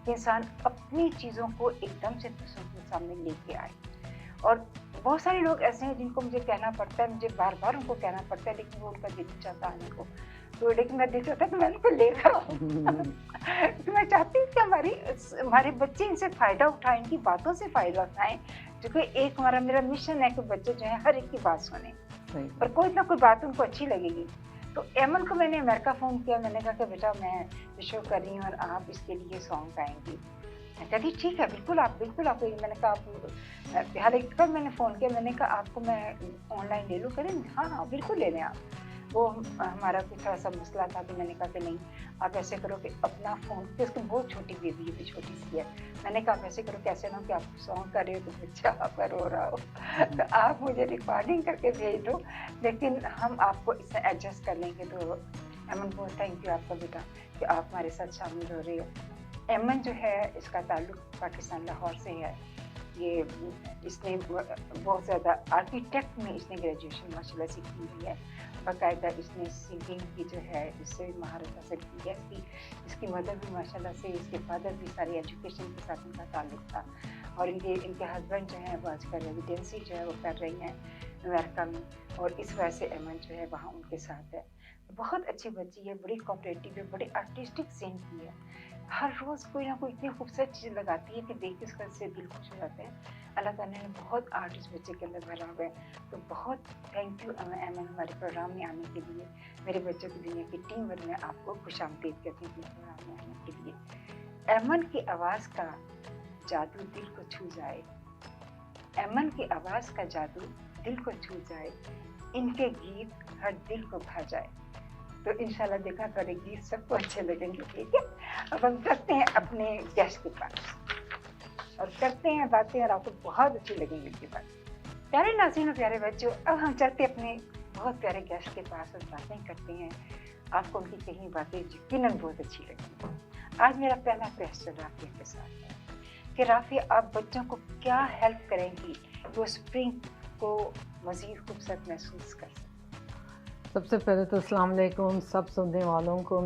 कि इंसान अपनी चीज़ों को एकदम से दूसरों के सामने लेके आए। और बहुत सारे लोग ऐसे हैं जिनको मुझे कहना पड़ता है, मुझे बार बार उनको कहना पड़ता है, लेकिन वो उनका दिल नहीं चाहता आने को। तो लेकिन मैं दिल चाहता है कि मैं उनको लेकर आऊँ। तो मैं चाहती हूँ कि हमारे बच्चे इनसे फ़ायदा उठाएं, इनकी बातों से फ़ायदा उठाएं, क्योंकि एक मेरा मिशन है कि बच्चे जो है हर एक की बात सुने और कोई ना कोई बात उनको अच्छी लगेगी तो एमन को मैंने अमेरिका फ़ोन किया, मैंने कहा कि बेटा मैं शो कर रही हूँ और आप इसके लिए सॉन्ग गाएंगी। मैं कहती ठीक है, बिल्कुल आप मैंने कहा आप हर एक बार मैंने फ़ोन किया, मैंने कहा आपको मैं ऑनलाइन ले लूँ, करें हाँ हाँ बिल्कुल ले लें आप। वो हमारा कुछ थोड़ा सा मसला था, तो मैंने कहा कि नहीं आप ऐसे करो कि अपना फ़ोन, क्योंकि उसकी बहुत छोटी बेबी है, भी छोटी सी है, मैंने कहा आप ऐसे करो कैसे ना कि आप सॉन्ग कर रहे हो तो बच्चा आप रो रहा हो तो आप मुझे रिकॉर्डिंग करके भेज दो, लेकिन हम आपको इससे एडजस्ट कर लेंगे। तो एमन बहुत थैंक यू आपका बेटा कि आप हमारे साथ शामिल हो रहे हो। एमन जो है इसका ताल्लुक पाकिस्तान लाहौर से है। ये इसने बहुत ज़्यादा आर्किटेक्ट में इसने ग्रेजुएशन माशाल्लाह से की हुई है, बाकायदा इसने सिंगिंग की जो है इससे महारत हासिल की है। इसकी मदर भी माशाल्लाह से, इसके फादर भी सारी एजुकेशन के साथ इनका ताल्लुक था, और इनके हस्बैंड जो हैं वो आजकल रेजिडेंसी जो है वो कर रही हैं अमेरिका में, और इस वजह से एमन जो है वहाँ उनके साथ है। बहुत अच्छी बच्ची है, बड़ी कोऑपरेटिव है, बड़ी आर्टिस्टिक सेंस की है, हर रोज़ कोई ना कोई इतनी खूबसूरत चीज़ लगाती है कि देख के उसका से दिल खुश हो जाते हैं। अल्लाह ताला ने बहुत आर्टिस्ट बच्चे के अंदर भरा हुआ है। तो बहुत थैंक यू एमन हमारे प्रोग्राम में आने के लिए। मेरे बच्चों की दुनिया की टीम और मैं आपको खुशामदीद कहती हूँ प्रोग्राम में आने के लिए। एमन की आवाज़ का जादू दिल को छू जाए, एमन की आवाज़ का जादू दिल को छू जाए, इनके गीत हर दिल को भा जाए। तो इंशाल्लाह देखा करें गीत सबको अच्छे लगेंगे, ठीक है। अब हम करते हैं अपने गेस्ट के पास और करते हैं बातें, और आपको बहुत अच्छी लगेंगी इनकी बात। प्यारे नाज़रीन और प्यारे बच्चों, अब हम चलते अपने बहुत प्यारे गेस्ट के पास और बातें करते हैं। आपको उनकी कहीं बातें यकीनन बहुत अच्छी लगेंगी। आज मेरा पहला क्वेश्चन राफिया के साथ है कि राफिया आप बच्चों को क्या हेल्प करेंगी कि वो स्प्रिंग को मज़ीद खूबसूरत महसूस कर सकें? सबसे पहले तो अस्सलाम वालेकुम सब सुनने वालों को।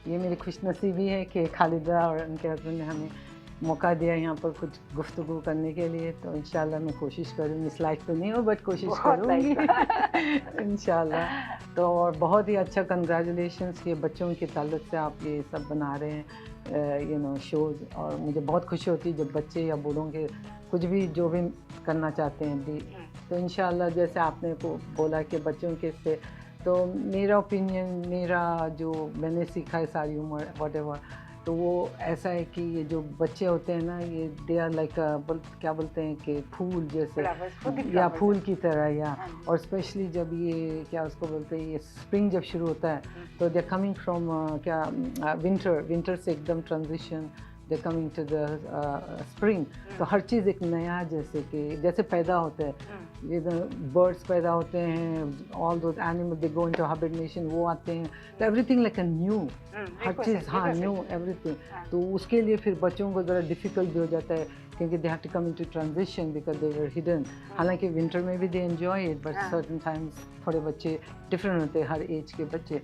ये मेरी खुशनसीबी है कि खालिदा और उनके हस्बैंड ने हमें मौका दिया यहाँ पर कुछ गुफ्तगू करने के लिए। तो इंशाल्लाह मैं कोशिश करूँगी, इस लायक तो नहीं हो बट कोशिश करूँगी इंशाल्लाह। तो और बहुत ही अच्छा कंग्रेचुलेशंस कि बच्चों के ताल्लुक से आप ये सब बना रहे हैं शोज़, और मुझे बहुत खुशी होती है जब बच्चे या बूढ़ों के कुछ भी जो भी करना चाहते हैं। तो इंशाल्लाह जैसे आपने को बोला कि बच्चों के से, तो मेरा ओपिनियन, मेरा जो मैंने सीखा है सारी उम्र व्हाटएवर, तो वो ऐसा है कि ये जो बच्चे होते हैं ना, ये दे आर लाइक क्या बोलते हैं कि फूल जैसे, या फूल की तरह, या और स्पेशली जब ये क्या उसको बोलते हैं, ये स्प्रिंग जब शुरू होता है तो दे कमिंग फ्रॉम विंटर से एकदम transition, they coming to the spring. तो हर चीज़ एक नया जैसे पैदा होता है, ये बर्ड्स पैदा होते हैं, all those animal they go into hibernation, वो आते हैं, तो एवरीथिंग लाइक अ न्यू, हर चीज़ हाँ न्यू एवरीथिंग। तो उसके लिए फिर बच्चों को ज़रा डिफ़िकल्ट भी हो जाता है क्योंकि they have to come into transition because they were hidden. हालांकि विंटर में भी they enjoy it, but certain times थोड़े बच्चे डिफरेंट होते हैं, हर एज के बच्चे।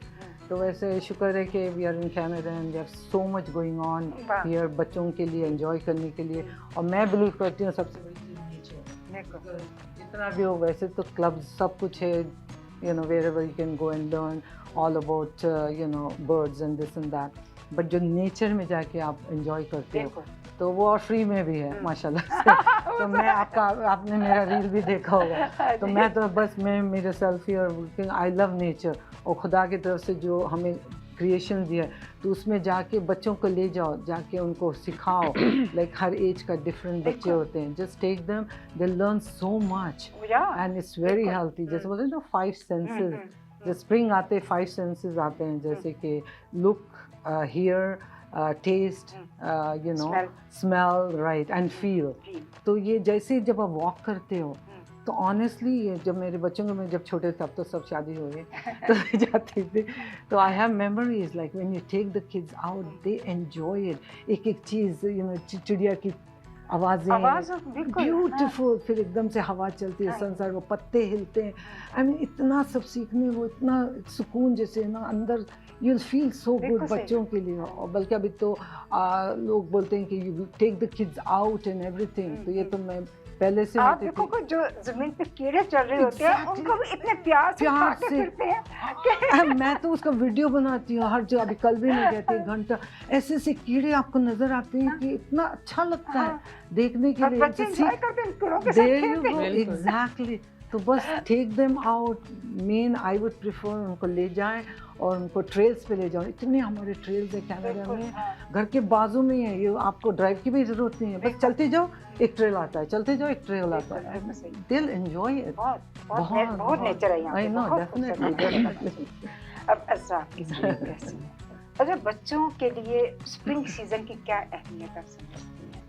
तो वैसे शुक्र है कि we are in Canada and there so much going on here बच्चों के लिए एंजॉय करने के लिए। और मैं बिलीव करती हूँ सबसे बड़ी चीज़ नेचर, जितना भी हो। वैसे तो क्लब सब कुछ है, wherever you can go and learn all about birds and this and that, but जो नेचर में जाके आप एंजॉय करते हो तो वो और फ्री में भी है माशाल्लाह से। तो मैं आपने मेरा रील भी देखा होगा, तो मैं तो बस मैं मेरे सेल्फी और आई लव नेचर, और खुदा की तरफ से जो हमें क्रिएशन दिया है, तो उसमें जाके बच्चों को ले जाओ, जाके उनको सिखाओ। लाइक हर एज का डिफरेंट बच्चे होते हैं, just take them, they learn so much and it's very healthy. जैसे बोलते हैं ना 5 सेंसेस, जब स्प्रिंग आते 5 सेंसेस आते हैं, जैसे कि look, here, taste, smell, right, and feel. तो ये जैसे जब आप वॉक करते हो, तो ऑनेस्टली ये जब मेरे बच्चों को, मैं जब छोटे तब तो सब शादी हो गई तो जाती थी, तो I have memories like when you take the kids out, they enjoy it. एक एक चीज़ चिड़िया की आवाज़ें ब्यूटीफुल, फिर एकदम से हवा चलती है, संसार वो पत्ते हिलते हैं, आई मीन इतना सब सीखने, वो इतना सुकून जैसे ना अंदर, you will feel so good बच्चों के लिए। और बल्कि अभी तो लोग बोलते हैं कि you take the kids out and everything. तो ये तो मैं पहले से आप देखो कि जो जमीन पे कीड़े चल रहे होते हैं उनको भी इतने प्यार से फिरते हैं। मैं तो उसका वीडियो बनाती हूँ हर जगह। अभी कल भी मैं गई थी, घंटा ऐसे ऐसे कीड़े आपको नजर आते हैं कि इतना अच्छा लगता है देखने के लिए। एग्जैक्टली, तो बस टेक देम आउट। मेन आई वुड प्रेफर उनको ले जाएं और उनको ट्रेल्स पे ले जाओ। इतने हमारे ट्रेल्स है कनाडा में, घर के बाजू में है, ये आपको ड्राइव की भी ज़रूरत नहीं है, बस चलते जाओ एक ट्रेल आता है, चलते जाओ एक ट्रेल आता है। दिल एंजॉय इट। बहुत नेचर है यहाँ पे। I know, definitely. अब असरा आपकी स्प्रिंग कैसी है? अच्छा, बच्चों के लिए स्प्रिंग सीजन की क्या अहमियत आप समझती हैं?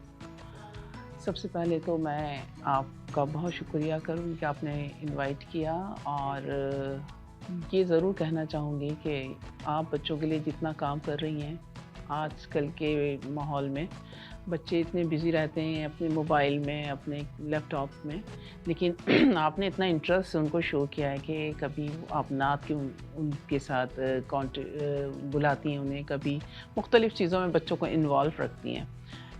सबसे पहले तो मैं आपका बहुत शुक्रिया करूँ कि आपने इनवाइट किया, और ये ज़रूर कहना चाहूँगी कि आप बच्चों के लिए जितना काम कर रही हैं, आजकल के माहौल में बच्चे इतने बिज़ी रहते हैं अपने मोबाइल में, अपने लैपटॉप में, लेकिन आपने इतना इंटरेस्ट उनको शो किया है कि कभी आप नात के उनके साथ बुलाती हैं उन्हें, कभी मुख्तलिफ़ चीज़ों में बच्चों को इन्वॉल्व रखती हैं।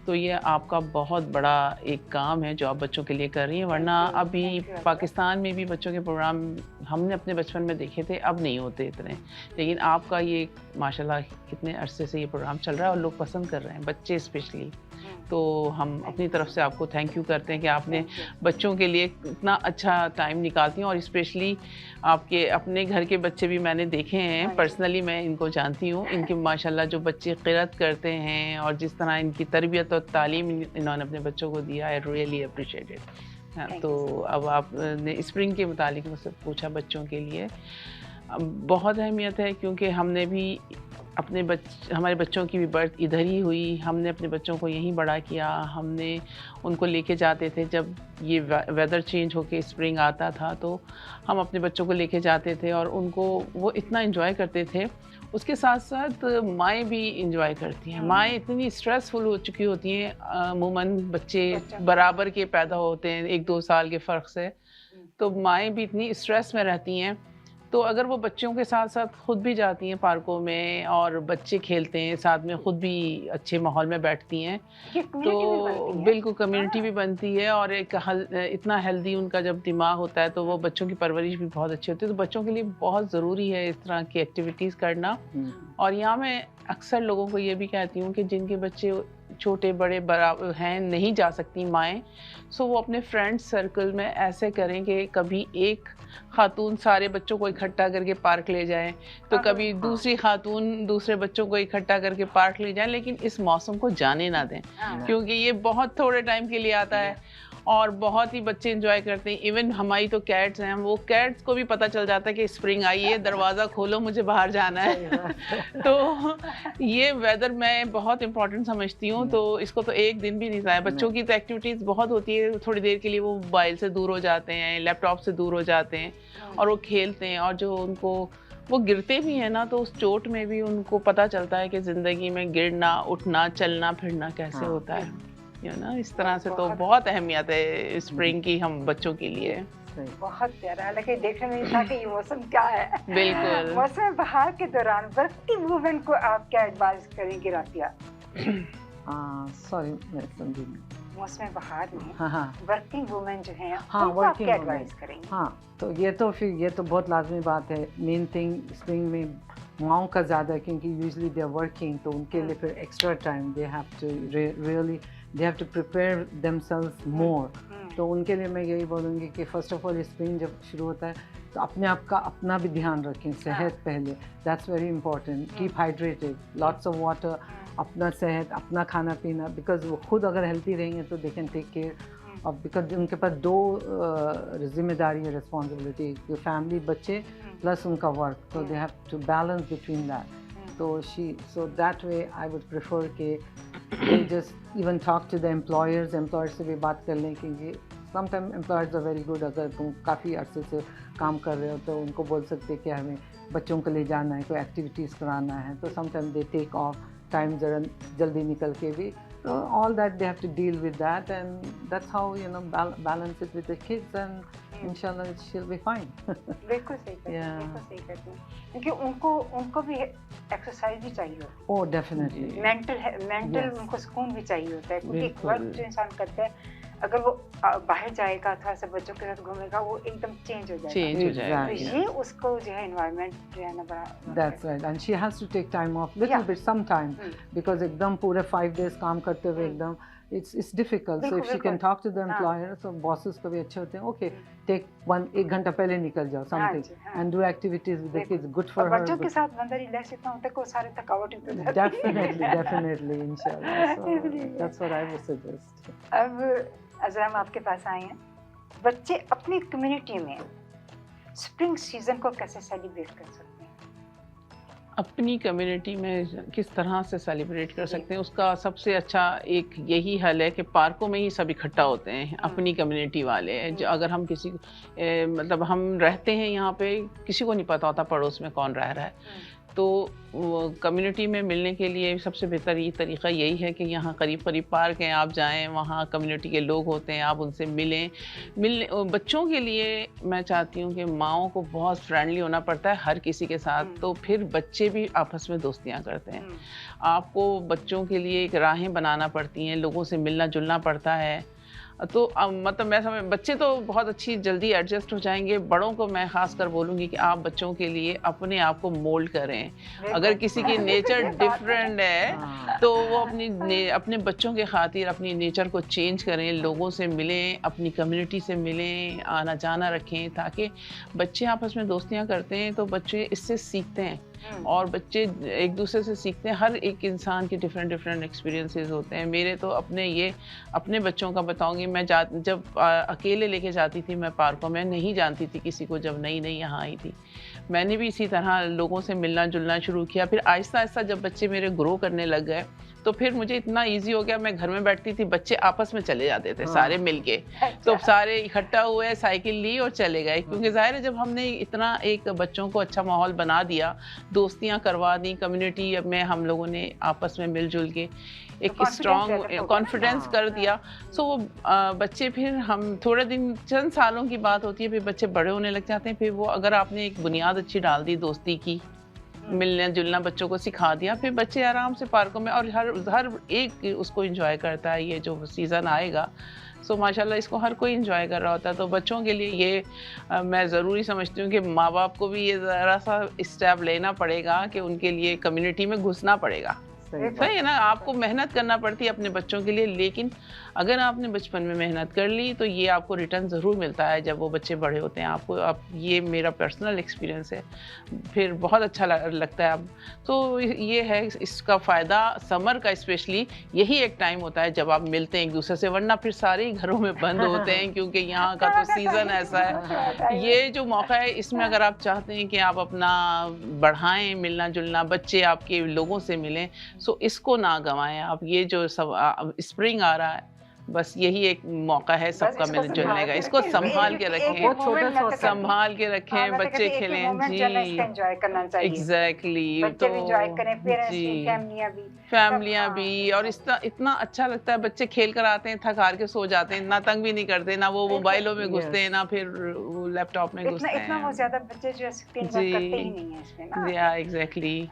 तो ये आपका बहुत बड़ा एक काम है जो आप बच्चों के लिए कर रही हैं। वरना अभी पाकिस्तान में भी बच्चों के प्रोग्राम हमने अपने बचपन में देखे थे, अब नहीं होते इतने, लेकिन आपका ये माशाल्लाह कितने अरसे से ये प्रोग्राम चल रहा है और लोग पसंद कर रहे हैं, बच्चे स्पेशली। तो हम अपनी तरफ से आपको थैंक यू करते हैं कि आपने बच्चों के लिए इतना अच्छा टाइम निकालती हैं, और स्पेशली आपके अपने घर के बच्चे भी मैंने देखे हैं, पर्सनली मैं इनको जानती हूँ। इनके माशाल्लाह जो बच्चे क़िरात करते हैं और जिस तरह इनकी तरबियत और तालीम इन्होंने अपने बच्चों को दिया, आई रियली अप्रिशिएट इट। तो अब आपने स्प्रिंग के मुतालिक मुझसे पूछा बच्चों के लिए, बहुत अहमियत है क्योंकि हमने भी हमारे बच्चों की भी बर्थ इधर ही हुई, हमने अपने बच्चों को यहीं बड़ा किया। हमने उनको लेके जाते थे जब ये वेदर चेंज होके स्प्रिंग आता था, तो हम अपने बच्चों को लेके जाते थे और उनको वो इतना एंजॉय करते थे। उसके साथ साथ माएँ भी इंजॉय करती हैं। माएँ इतनी स्ट्रेसफुल हो चुकी होती हैं, अमूमन बच्चे बराबर के पैदा होते हैं 1-2 साल के फ़र्क से, तो माएँ भी इतनी स्ट्रेस में रहती हैं। तो अगर वो बच्चों के साथ साथ ख़ुद भी जाती हैं पार्कों में और बच्चे खेलते हैं साथ में, ख़ुद भी अच्छे माहौल में बैठती हैं, तो बिल्कुल कम्युनिटी भी बनती है। और एक इतना हेल्दी उनका जब दिमाग होता है तो वो बच्चों की परवरिश भी बहुत अच्छी होती है। तो बच्चों के लिए बहुत ज़रूरी है इस तरह की एक्टिविटीज़ करना। और यहाँ मैं अक्सर लोगों को ये भी कहती हूँ कि जिनके बच्चे छोटे बड़े बराबर हैं, नहीं जा सकती माएँ, सो वो अपने फ्रेंड्स सर्कल में ऐसे करें कि कभी एक खातून सारे बच्चों को इकट्ठा करके पार्क ले जाएं, तो कभी दूसरी खातून दूसरे बच्चों को इकट्ठा करके पार्क ले जाएं, लेकिन इस मौसम को जाने ना दें, क्योंकि ये बहुत थोड़े टाइम के लिए आता है और बहुत ही बच्चे एंजॉय करते हैं। इवन हमारी तो कैट्स हैं, वो कैट्स को भी पता चल जाता है कि स्प्रिंग आई है, दरवाज़ा खोलो मुझे बाहर जाना है। तो ये वेदर मैं बहुत इंपॉर्टेंट समझती हूँ। तो इसको तो एक दिन भी नहीं जाए। बच्चों की तो एक्टिविटीज़ बहुत होती है, थोड़ी देर के लिए वो मोबाइल से दूर हो जाते हैं, लैपटॉप से दूर हो जाते हैं और वो खेलते हैं, और जो उनको वो गिरते भी हैं ना, तो उस चोट में भी उनको पता चलता है कि ज़िंदगी में गिरना, उठना, चलना फिरना कैसे होता है, ना। इस तरह से तो बहुत अहमियत है स्प्रिंग की हम बच्चों के लिए। बहुत प्यारा। हालांकि देखने में था कि ये मौसम क्या है। बिल्कुल। मौसम बहार के दौरान वर्किंग वुमेन को आप क्या एडवाइस करेंगे रातिया? सॉरी मैं समझी। मौसम बहार में हाँ वर्किंग वुमेन जो हैं, उनको आप क्या एडवाइस करेंगे? हाँ, तो ये तो बहुत लाजमी बात है। मेन थिंग स्प्रिंग में माओं का ज़्यादा है क्योंकि यूजली दे आर वर्किंग, तो उनके लिए फिर extra time they have to really they have to prepare themselves more. तो उनके लिए मैं यही बोलूँगी कि फ़र्स्ट ऑफ ऑल स्प्रिंग जब शुरू होता है तो अपने आप का अपना भी ध्यान रखें, सेहत पहले, that's very important. Keep hydrated, lots of water, अपना सेहत, अपना खाना पीना, बिकॉज वो खुद अगर हेल्थी रहेंगे तो they can take care of, because उनके पास 2 जिम्मेदारी है, रिस्पॉन्सिबिलिटी, फैमिली, बच्चे प्लस उनका वर्क, तो they have to balance between that. So that way I would prefer कि they just even talk to the employers से भी बात कर लें, क्योंकि sometimes employers are very good। अगर तुम काफ़ी अरसे से काम कर रहे हो तो उनको बोल सकते कि हमें बच्चों को ले जाना है, कोई एक्टिविटीज़ कराना है, तो sometimes they take off time जरा जल्दी निकल के भी, तो all that they have to deal with that, and that's how balance it with the kids, and inshallah she'll be fine। बिल्कुल सही कहती हैं, बिल्कुल सही कहती हैं, क्योंकि उनको भी एक्सरसाइज भी चाहिए होती है। Oh definitely. मेंटल उनको सुकून भी चाहिए होता है, क्योंकि वर्क जो इंसान करता है, अगर वो बाहर जाएगा, थोड़ा सा बच्चों के साथ घूमेगा, वो एकदम चेंज हो जाएगा। चेंज हो जाएगा। तो ये उसको जो है एनवायरनमेंट जो है ना बड़ा That's right, and she has to take time off, little Yeah. bit, some time, because एकदम पूरे 5 days काम करते हुए एकदम it's difficult. So if she can talk to the employer, so bosses कभी अच्छे होते हैं, okay, take 1 घंटा पहले निकल जाओ something and do activities with the kids, good for her. बच्चों के साथ अंदर रिलैक्स इतना होता है कि वो सारे थकावट इतने हो जाती है। Definitely, inshallah. So that's what I would suggest. अब अज़रा हम आपके पास आए हैं, बच्चे अपनी कम्युनिटी में स्प्रिंग सीजन को कैसे सेलिब्रेट कर सकते हैं? अपनी कम्युनिटी में किस तरह से सेलिब्रेट कर सकते हैं, उसका सबसे अच्छा एक यही हल है कि पार्कों में ही सब इकट्ठा होते हैं, अपनी कम्युनिटी वाले। जो अगर हम किसी मतलब हम रहते हैं यहाँ पे, किसी को नहीं पता होता पड़ोस में कौन रह रहा है, तो कम्युनिटी में मिलने के लिए सबसे बेहतर ये तरीक़ा यही है कि यहाँ करीब करीब पार्क हैं, आप जाएं, वहाँ कम्युनिटी के लोग होते हैं, आप उनसे मिलें। बच्चों के लिए मैं चाहती हूँ कि माओं को बहुत फ्रेंडली होना पड़ता है हर किसी के साथ, तो फिर बच्चे भी आपस में दोस्तियाँ करते हैं। आपको बच्चों के लिए एक राहें बनाना पड़ती हैं, लोगों से मिलना जुलना पड़ता है। तो मतलब मैं समझ, बच्चे तो बहुत अच्छी जल्दी एडजस्ट हो जाएंगे। बड़ों को मैं ख़ास कर बोलूँगी कि आप बच्चों के लिए अपने आप को मोल्ड करें। अगर किसी की नेचर डिफरेंट है तो वो अपने बच्चों के खातिर अपनी नेचर को चेंज करें, लोगों से मिलें, अपनी कम्युनिटी से मिलें, आना जाना रखें, ताकि बच्चे आपस में दोस्तियाँ करते हैं तो बच्चे इससे सीखते हैं और बच्चे एक दूसरे से सीखते हैं। हर एक इंसान के डिफरेंट एक्सपीरियंसेस होते हैं। मेरे तो अपने बच्चों का बताऊंगी, मैं जब अकेले लेके जाती थी मैं पार्कों में, नहीं जानती थी किसी को, जब नई यहाँ आई थी, मैंने भी इसी तरह लोगों से मिलना जुलना शुरू किया। फिर आहिस्ता आहिस्ता जब बच्चे मेरे ग्रो करने लग गए तो फिर मुझे इतना इजी हो गया, मैं घर में बैठती थी, बच्चे आपस में चले जाते थे सारे मिलके, तो सारे इकट्ठा हुए, साइकिल ली और चले गए। क्योंकि ज़ाहिर है जब हमने इतना एक बच्चों को अच्छा माहौल बना दिया, दोस्तियां करवा दी, कम्युनिटी में हम लोगों ने आपस में मिलजुल के एक स्ट्रॉन्ग कॉन्फिडेंस कर दिया, सो वो बच्चे फिर हम थोड़े दिन, चंद सालों की बात होती है, फिर बच्चे बड़े होने लग जाते हैं। फिर वो अगर आपने एक बुनियाद अच्छी डाल दी दोस्ती की, मिलना जुलना बच्चों को सिखा दिया, फिर बच्चे आराम से पार्कों में, और हर एक उसको एंजॉय करता है। ये जो सीज़न आएगा सो माशाल्लाह इसको हर कोई एंजॉय कर रहा होता है। तो बच्चों के लिए ये मैं ज़रूरी समझती हूँ कि माँ बाप को भी ये ज़रा सा स्टेप लेना पड़ेगा कि उनके लिए कम्युनिटी में घुसना पड़ेगा। सही है ना, आपको मेहनत करना पड़ती है अपने बच्चों के लिए, लेकिन अगर आपने बचपन में मेहनत कर ली तो ये आपको रिटर्न ज़रूर मिलता है जब वो बच्चे बड़े होते हैं। आप ये मेरा पर्सनल एक्सपीरियंस है, फिर बहुत अच्छा लगता है। अब तो ये है, इसका फ़ायदा समर का स्पेशली यही एक टाइम होता है जब आप मिलते हैं एक दूसरे से, वरना फिर सारे ही घरों में बंद होते हैं क्योंकि यहाँ का तो सीज़न ऐसा है। ये जो मौका है इसमें अगर आप चाहते हैं कि आप अपना बढ़ाएं मिलना जुलना, बच्चे आपके लोगों से मिलें, सो इसको ना गंवाएं आप। ये जो सब स्प्रिंग आ रहा है, बस यही एक मौका है सबका मिल जुलने का। इसको संभाल के रखें, संभाल के रखें, बच्चे खेलें जी, एग्जैक्टली, तो जी फैमिलियाँ भी, और इतना अच्छा लगता है। बच्चे खेल कर आते हैं, थक हार के सो जाते हैं, ना तंग भी नहीं करते, ना वो मोबाइलों में घुसते हैं, ना फिर वो लैपटॉप में घुसते हैं। इतना ज्यादा बच्चे जो स्क्रीन वर्क करते ही नहीं है इसमें ना। या एग्जैक्टली,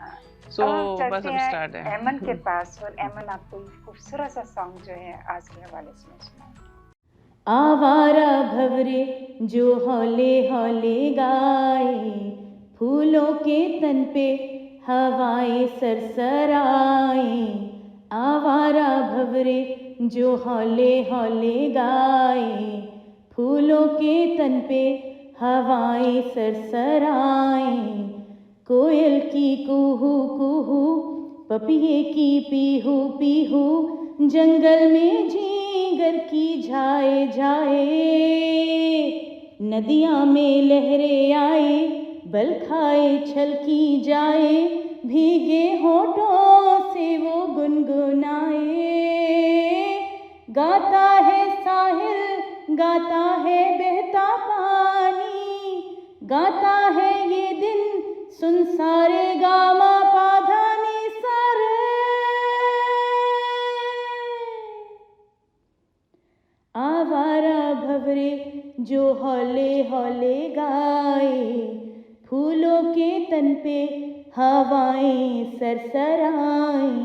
सो बस अब स्टार्ट है एमन के पास, और एमन आपको खूबसूरत सा सॉन्ग जो है आज के हवाले से सुनाए। आवारा भंवरे जो हौले हौले गाए, फूलों के तन पे हवाएं सरसराए। आवारा भंवरे जो हौले हौले गाए, फूलों के तन पे हवाएं सरसराए। कोयल की कुहू कुहू, पपिये की पीहू पीहू, जंगल में झींगर की झाए झाए। नदियाँ में लहरें आए, बल खाए छलकी जाए, भीगे होठों से वो गुनगुनाए। गाता है साहिल, गाता है बहता पानी, गाता है ये दिन सुन सारे गामा पाधानी सारे। आवारा भंवरे जो हौले हौले गाए, फूलों के तन पे हवाएं सरसराए।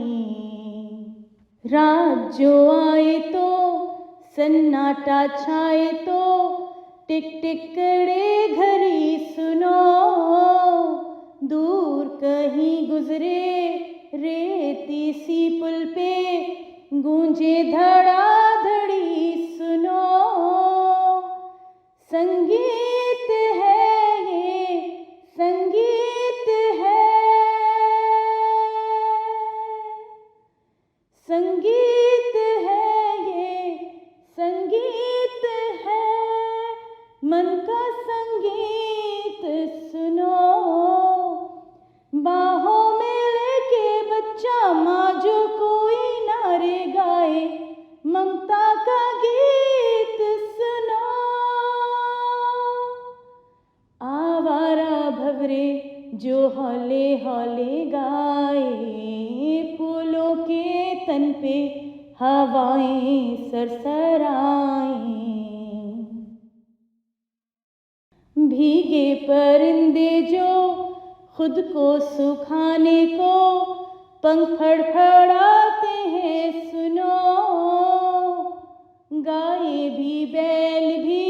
रात जो आए तो सन्नाटा छाए तो टिक टिक करे घड़ी सुनो, दूर कहीं गुजरे रेती सी पुल पे गूंजे धड़ाधड़ी सुनो। संगीत है ये, संगीत है, संगीत है ये, संगीत है, मन का संगीत सुनो। बाहों में लेके बच्चा माँ जो कोई नारे गाए, ममता का गीत सुनो। आवारा भंवरे जो हौले हौले गाए, फूलों के तन पे हवाएं सरसराएं। भीगे परिंदे जो खुद को सुखाने को पंख फड़फड़ाते हैं सुनो। गाय भी बैल भी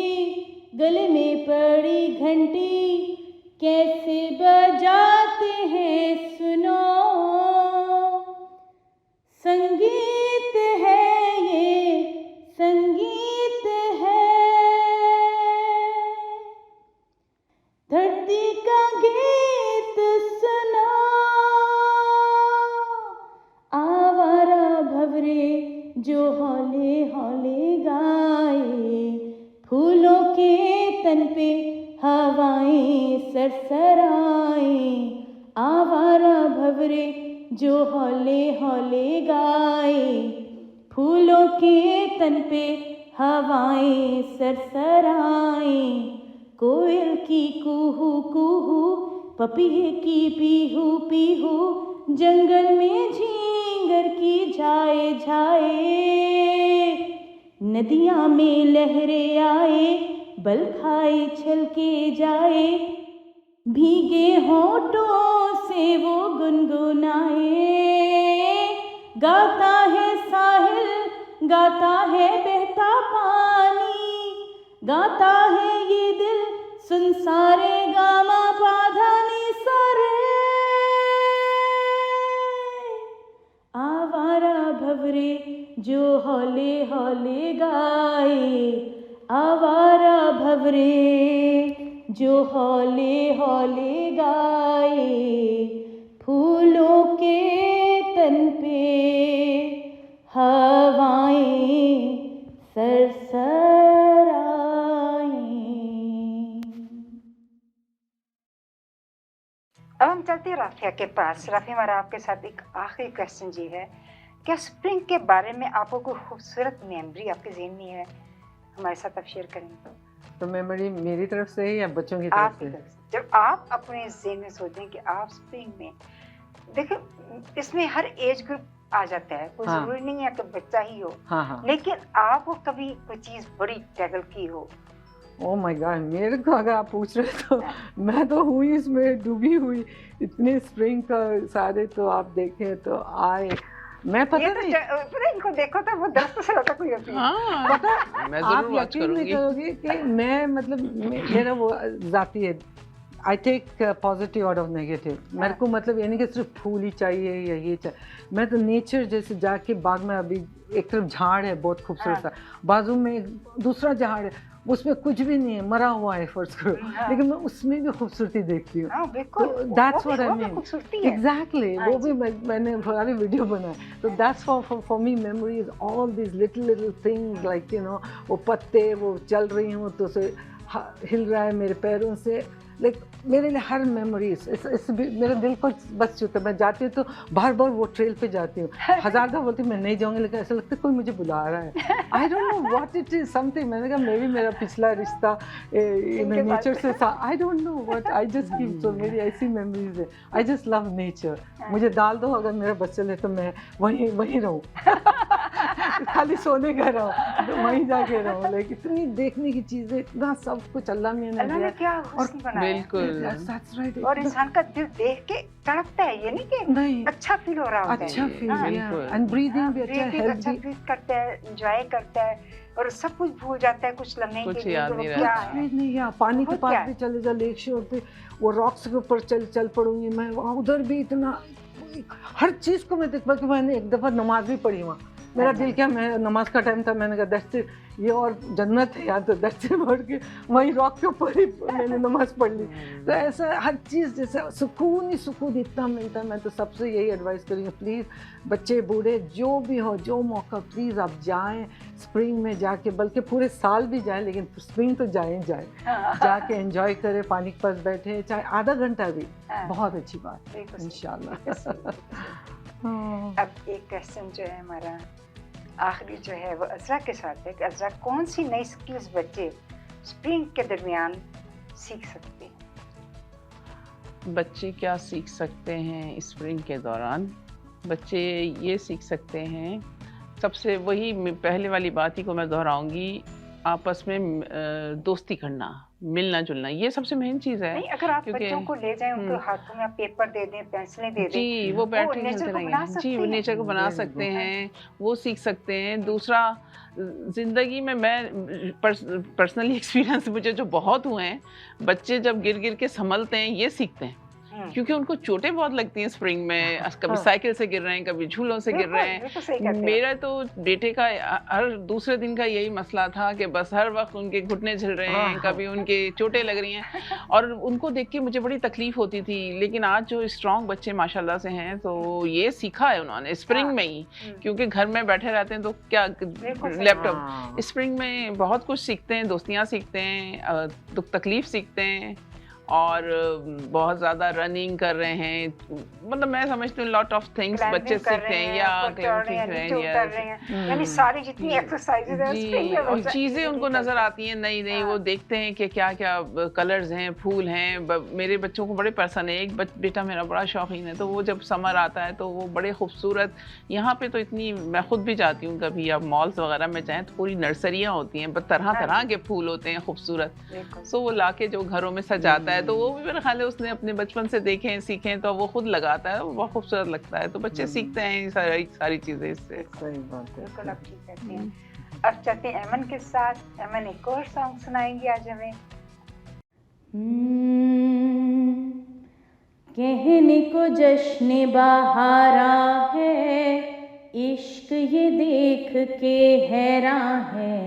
गले में पड़ी घंटी कैसे बजाते हैं सुनो। संगीत है ये, संगीत है, धरती का गीत सुनो। आवारा भंवरे जो हौले हौले गाए, फूलों के तन पे हवाएं सरसराएं। आवारा भंवरे जो हौले हौले गाए, फूलों के तन पे हवाएं सरसराएं। कोयल की कूहू कूहू, पपीहे की पीहू पीहू, जंगल में झींगर की झाए झाए। नदियाँ में लहरें आए, बल खाए छलके जाए, भीगे होठों से वो गुनगुनाए। गाता है साहिल, गाता है बहता पानी, गाता है ये दिल सुन सारे गामा पाधानी सारे। आवारा भंवरे जो हौले हौले गाए, आवारा भंवरे जो हौले हौले गाए, फूलों के तन पे हवाएं सरसराएं। अब हम चलते हैं राफिया के पास। राफिया, हमारा आपके साथ एक आखिरी क्वेश्चन जी है, क्या स्प्रिंग के बारे में आपको कोई खूबसूरत मेमोरी आपके ज़हन में है, हमारे साथ आप शेयर करेंगे? तो मेमोरी मेरी तरफ से है या बच्चों की तरफ से? जब आप अपने ज़हन में सोचें कि आप स्प्रिंग में, देखो इसमें हर एज ग्रुप आ जाता है, कोई जरूरी नहीं है कि बच्चा ही हो। लेकिन आपको कभी कोई चीज़ बड़ी टैकल की हो? ओह माय गॉड, मेरे को अगर आप पूछ रहे तो मैं तो हुई इसमें डूबी हुई, इतने स्प्रिंग का सारे तो आप देखें तो आए। मैं पता नहीं, पता इनको देखो तो वो 10 साल तक हुई होती है। पता मैं आप यकीन नहीं करोगे कि मैं मतलब मेरा वो जाती है, I take positive out of negative. मेरे को मतलब यानी कि सिर्फ फूल ही चाहिए या ये चाहिए, मैं तो नेचर जैसे जाके बाग में, अभी एक तरफ झाड़ है बहुत खूबसूरत सा, बाजू में दूसरा झाड़ है, उसमें कुछ भी नहीं है, मरा हुआ है फर्स्ट करो, लेकिन मैं उसमें भी खूबसूरती देखती हूँ। तो that's what I mean, exactly. वो भी मैंने सारी वीडियो बनाया, तो that's for me memories, all this little things like you know, वो पत्ते वो चल रही हूँ तो उसे हिल रहा है मेरे पैरों से, लाइक मेरे लिए हर मेमोरीज मेरे दिल को बस चुका। मैं जाती हूँ तो बार बार वो ट्रेल पे जाती हूँ, 1000 दफा बोलती हूँ मैं नहीं जाऊँगी, लेकिन ऐसा लगता है कोई मुझे बुला रहा है। I don't know what it is, something. मैंने कहा मे बी मेरा पिछला रिश्ता नेचर से, I don't know what, I just keep, so मेरी ऐसी मेमोरीज है। I just love nature. मुझे डाल दो अगर मेरा बच्चा ले तो मैं वहीं रहूँ। खाली सोने का रहो, तो वहीं जाके रहो। लेकिन इतनी देखने की चीजें, इतना सब कुछ अल्लाह ने अल्लाह ने क्या हुस्न बनाया। बिल्कुल। और इंसान का दिल देख के तड़पता है, ये नहीं कि अच्छा फील हो रहा होता है। अच्छा फील, एंड ब्रीदिंग भी अच्छा, हेल्थ भी ब्रीथ करता है, एंजॉय करता है और सब कुछ भूल जाता है कुछ लम्हे के लिए। याद नहीं क्या कुछ भी नहीं, या पानी के पास भी चले जा, लेक शोर पे वो रॉक्स के ऊपर चल पड़ूंगी मैं, वहाँ उधर भी इतना हर चीज को मैं देख, बल्कि मैंने एक दफा नमाज भी पढ़ी वहाँ। मेरा दिल क्या, मैं नमाज का टाइम था, मैंने कहा दस्ते ये और जन्नत है यार, तो दस्ते पढ़ के वहीं रॉक के ऊपर ही मैंने नमाज पढ़ ली। तो ऐसा हर चीज़ जैसे सुकून ही सुकून इतना मिलता है। मैं तो सबसे यही एडवाइस करूँगी, प्लीज़ बच्चे बूढ़े जो भी हो, जो मौका प्लीज़ आप जाएं स्प्रिंग में जाके, बल्कि पूरे साल भी जाएं, लेकिन स्प्रिंग तो जाएं जाके एंजॉय करें, पानी के पास बैठे, चाहे आधा घंटा भी, बहुत अच्छी बात है इंशाल्लाह। अब एक क्वेश्चन जो है हमारा आखिरी जो है वो अज़रा के साथ है कि अज़रा कौन सी नई स्किल्स बच्चे स्प्रिंग के दरमियान सीख सकते हैं? बच्चे क्या सीख सकते हैं स्प्रिंग के दौरान? बच्चे ये सीख सकते हैं, सबसे वही पहले वाली बात ही को मैं दोहराऊंगी, आपस में दोस्ती करना, मिलना जुलना, ये सबसे मेन चीज़ है। नहीं, अगर आप बच्चों को ले जाएं, उनको हाथों में पेपर दे दें, पेंसिलें दे दें, जी वो बैठ के खेलते रहेंगे। जी वो नेचर को बना सकते हैं, वो सीख सकते हैं। दूसरा, ज़िंदगी में मैं पर्सनली एक्सपीरियंस मुझे जो बहुत हुए हैं, बच्चे जब गिर गिर के संभलते हैं ये सीखते हैं, क्योंकि उनको चोटें बहुत लगती हैं स्प्रिंग में, कभी साइकिल से गिर रहे हैं, कभी झूलों से गिर रहे हैं। मेरा तो बेटे का हर दूसरे दिन का यही मसला था कि बस हर वक्त उनके घुटने झिल रहे हैं, कभी उनके चोटें लग रही हैं, और उनको देख के मुझे बड़ी तकलीफ होती थी। लेकिन आज जो स्ट्रॉन्ग बच्चे माशाल्लाह से हैं, तो ये सीखा है उन्होंने स्प्रिंग में ही, क्योंकि घर में बैठे रहते हैं तो क्या लैपटॉप, स्प्रिंग में बहुत कुछ सीखते हैं, दोस्तियाँ सीखते हैं, दुख तकलीफ सीखते हैं, और बहुत ज़्यादा रनिंग कर रहे हैं। मतलब मैं समझती हूँ लॉट ऑफ थिंग्स बच्चे सीखते हैं, या यानी सारी जितनी एक्सरसाइजेज हैं और चीज़ें उनको नज़र आती हैं नई नई, वो देखते हैं कि क्या क्या कलर्स हैं, फूल हैं। मेरे बच्चों को बड़े पसंद है, एक बेटा मेरा बड़ा शौकीन है, तो वो जब समर आता है तो वो बड़े खूबसूरत, यहाँ पे तो इतनी, मैं खुद भी जाती हूँ कभी, आप मॉल्स वगैरह में जाएँ तो पूरी नर्सरियाँ होती हैं, तरह तरह के फूल होते हैं खूबसूरत, सो वो ला के जो घरों में सजाता है, तो वो भी मेरा ख्याल है उसने अपने बचपन से देखे सीखे, तो वो खुद लगाता है, वो बहुत खूबसूरत लगता है। तो बच्चे सीखते हैं सारी चीज़ें इससे। सही बात है, बिल्कुल आप ठीक कहते हैं। अब चलते हैं एमन के साथ। एमन एक और सॉन्ग सुनाएंगी आज हमें। कहने को जश्न बहारा है, इश्क ये देख के हैरान है।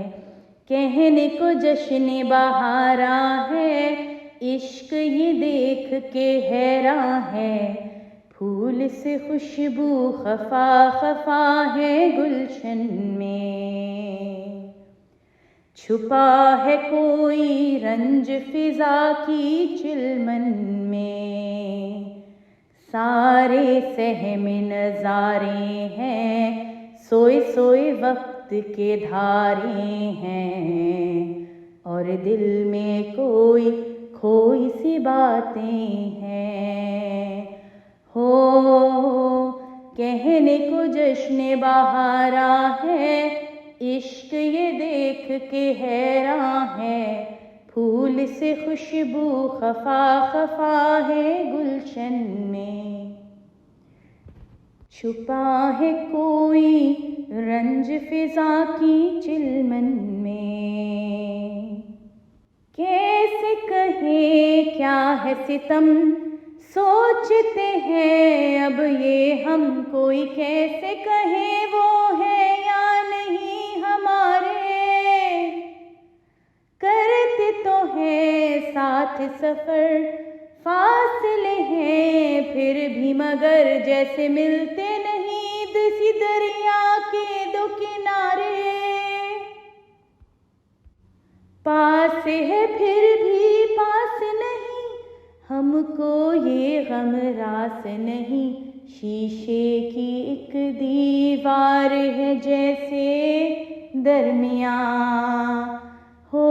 कहने को जश्न बहारा है, इश्क ये देख के हैरान है। फूल से खुशबू खफा खफा है गुलशन में, छुपा है कोई रंज फिजा की चिलमन में। सारे सहमे नजारे हैं, सोए सोए वक्त के धारे हैं, और दिल में कोई खोई सी बातें हैं। हो कहने को जश्न बहारा है, इश्क ये देख के हैरान है। फूल से खुशबू खफा खफा है गुलशन में, छुपा है कोई रंज फिजा की चिलमन में। कैसे कहे क्या है सितम, सोचते हैं अब ये हम, कोई कैसे कहे वो है या नहीं हमारे। करते तो हैं साथ सफर, फासले हैं फिर भी मगर, जैसे मिलते नहीं किसी दरिया के दो किनारे। पास है फिर भी पास नहीं, हमको ये गम रास नहीं। शीशे की एक दीवार है जैसे दरमियाँ, हो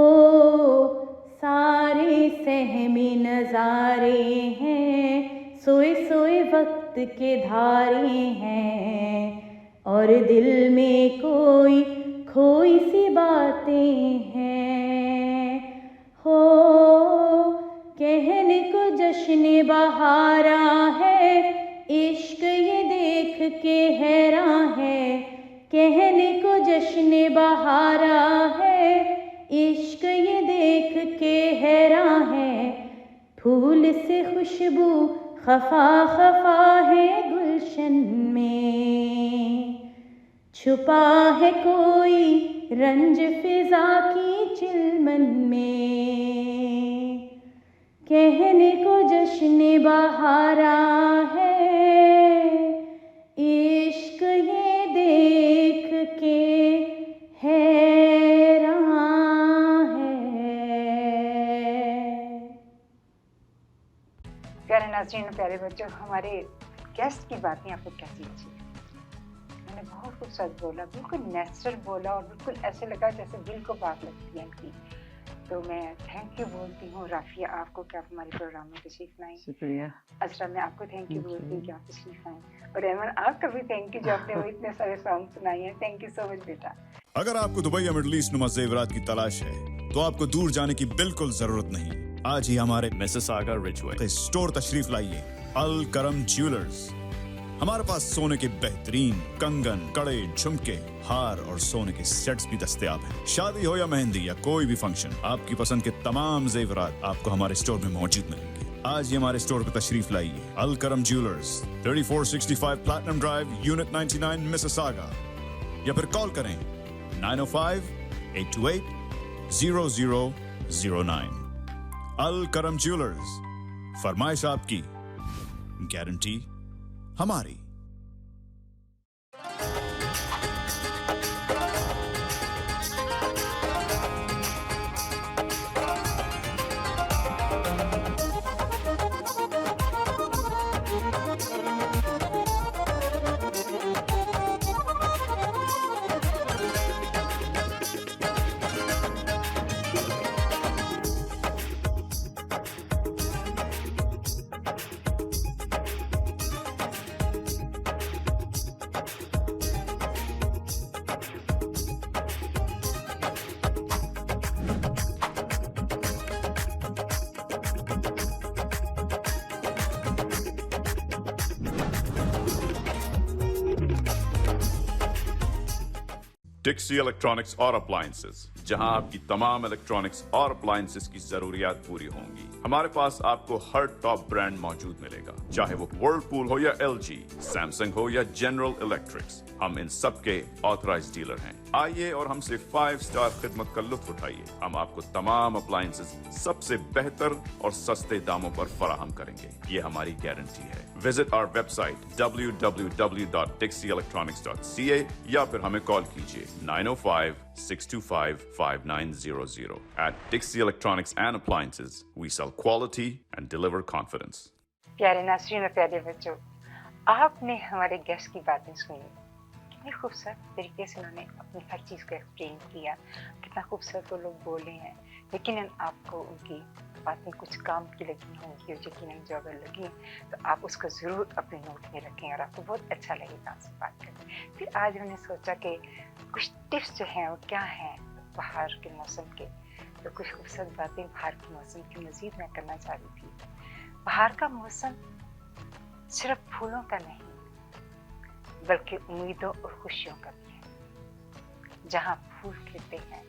सारे सहमे नजारे हैं, सोए सोए वक्त के धारे हैं। और दिल में कोई खोई सी बातें हैं। हो कहने को जश्न बहारा है, इश्क ये देख के हैरान है। कहने को जश्न बहारा है, इश्क ये देख के हैरान है। फूल से खुशबू खफा खफा है गुलशन में, छुपा है कोई रंज फिजा की चिलमन में। कहने को जश्न बहारा है, इश्क ये देख के हैरान है। प्यारे नाज़रीन, प्यारे बच्चों, हमारे गेस्ट की बातें आपको कैसी लगी? मैंने बहुत खूबसूरत बोला, बिल्कुल नेचुरल बोला और बिल्कुल ऐसे लगा जैसे दिल को बात लगती है इनकी। तो मैं थैंक यू बोलती हूँ राफिया आपको कि आप हमारे प्रोग्राम में तशरीफ लाई। शुक्रिया। अजरा, मैं आपको थैंक यू बोलती हूँ कि आप तशरीफ आए। और एमन, आपका भी थैंक यू जो आपने वो इतने सारे सॉन्ग सुनाए हैं। थैंक यू सो मच बेटा। अगर आपको दुबई या मिडल ईस्ट नुमा ज़ेवरात की तलाश है तो आपको दूर जाने की बिल्कुल जरूरत नहीं। आज ही हमारे मिसिसागा रिचवे स्टोर तशरीफ लाइए, अल करम ज्वेलर्स। हमारे पास सोने के बेहतरीन कंगन, कड़े, झुमके, हार और सोने के सेट्स भी दस्तयाब हैं। शादी हो या मेहंदी या कोई भी फंक्शन, आपकी पसंद के तमाम जेवरात आपको हमारे स्टोर में मौजूद मिलेंगे। आज ही हमारे स्टोर पर तशरीफ लाइए, अल करम jewellers, 3465 platinum drive, unit 99, Mississauga. या फिर कॉल करें 905-828-0009। अल करम ज्वेलर्स, फरमाइश आपकी, गारंटी हमारी। डिक्सी इलेक्ट्रॉनिक्स और अप्लायंसेस, जहां आपकी तमाम इलेक्ट्रॉनिक्स और अप्लायंसेस की जरूरियात पूरी होंगी। हमारे पास आपको हर टॉप ब्रांड मौजूद मिलेगा, चाहे वो वर्लपूल हो या एलजी, सैमसंग हो या जनरल इलेक्ट्रिक्स। हम इन सब के ऑथराइज्ड डीलर हैं। आइए और हमसे 5 स्टार खिदमत का लुत्फ उठाइए। हम आपको तमाम अप्लायंसेस सबसे बेहतर और सस्ते दामों पर फराहम करेंगे, ये हमारी गारंटी है। विजिट आवर वेबसाइट www.dixieelectronics.ca या फिर हमें कॉल कीजिए 905-625-5900. At Dixie Electronics and Appliances, we sell quality and deliver confidence. प्यारे नाज़रीन और प्यारे बच्चों, आपने हमारे गेस्ट की बातें सुनी। कितनी खूबसूरत तरीके से उन्होंने अपनी हर चीज़ को एक्सप्लेन किया, कितना खूबसूरत वो लोग बोले हैं। यकीनन आपको उनकी बातें कुछ काम की लगी होंगी और यकीनन जो अगर लगी तो आप उसको ज़रूर अपने नोट में रखें और आपको बहुत अच्छा लगेगा आपसे बात करके। फिर आज हमने सोचा कि कुछ टिप्स जो हैं वो क्या हैं बाहर के मौसम के, तो कुछ खूबसूरत बातें बाहर के मौसम की मज़ीद मैं करना चाह रही थी। बाहर का मौसम सिर्फ फूलों का नहीं बल्कि उम्मीदों और खुशियों का भी है। जहाँ फूल खिलते हैं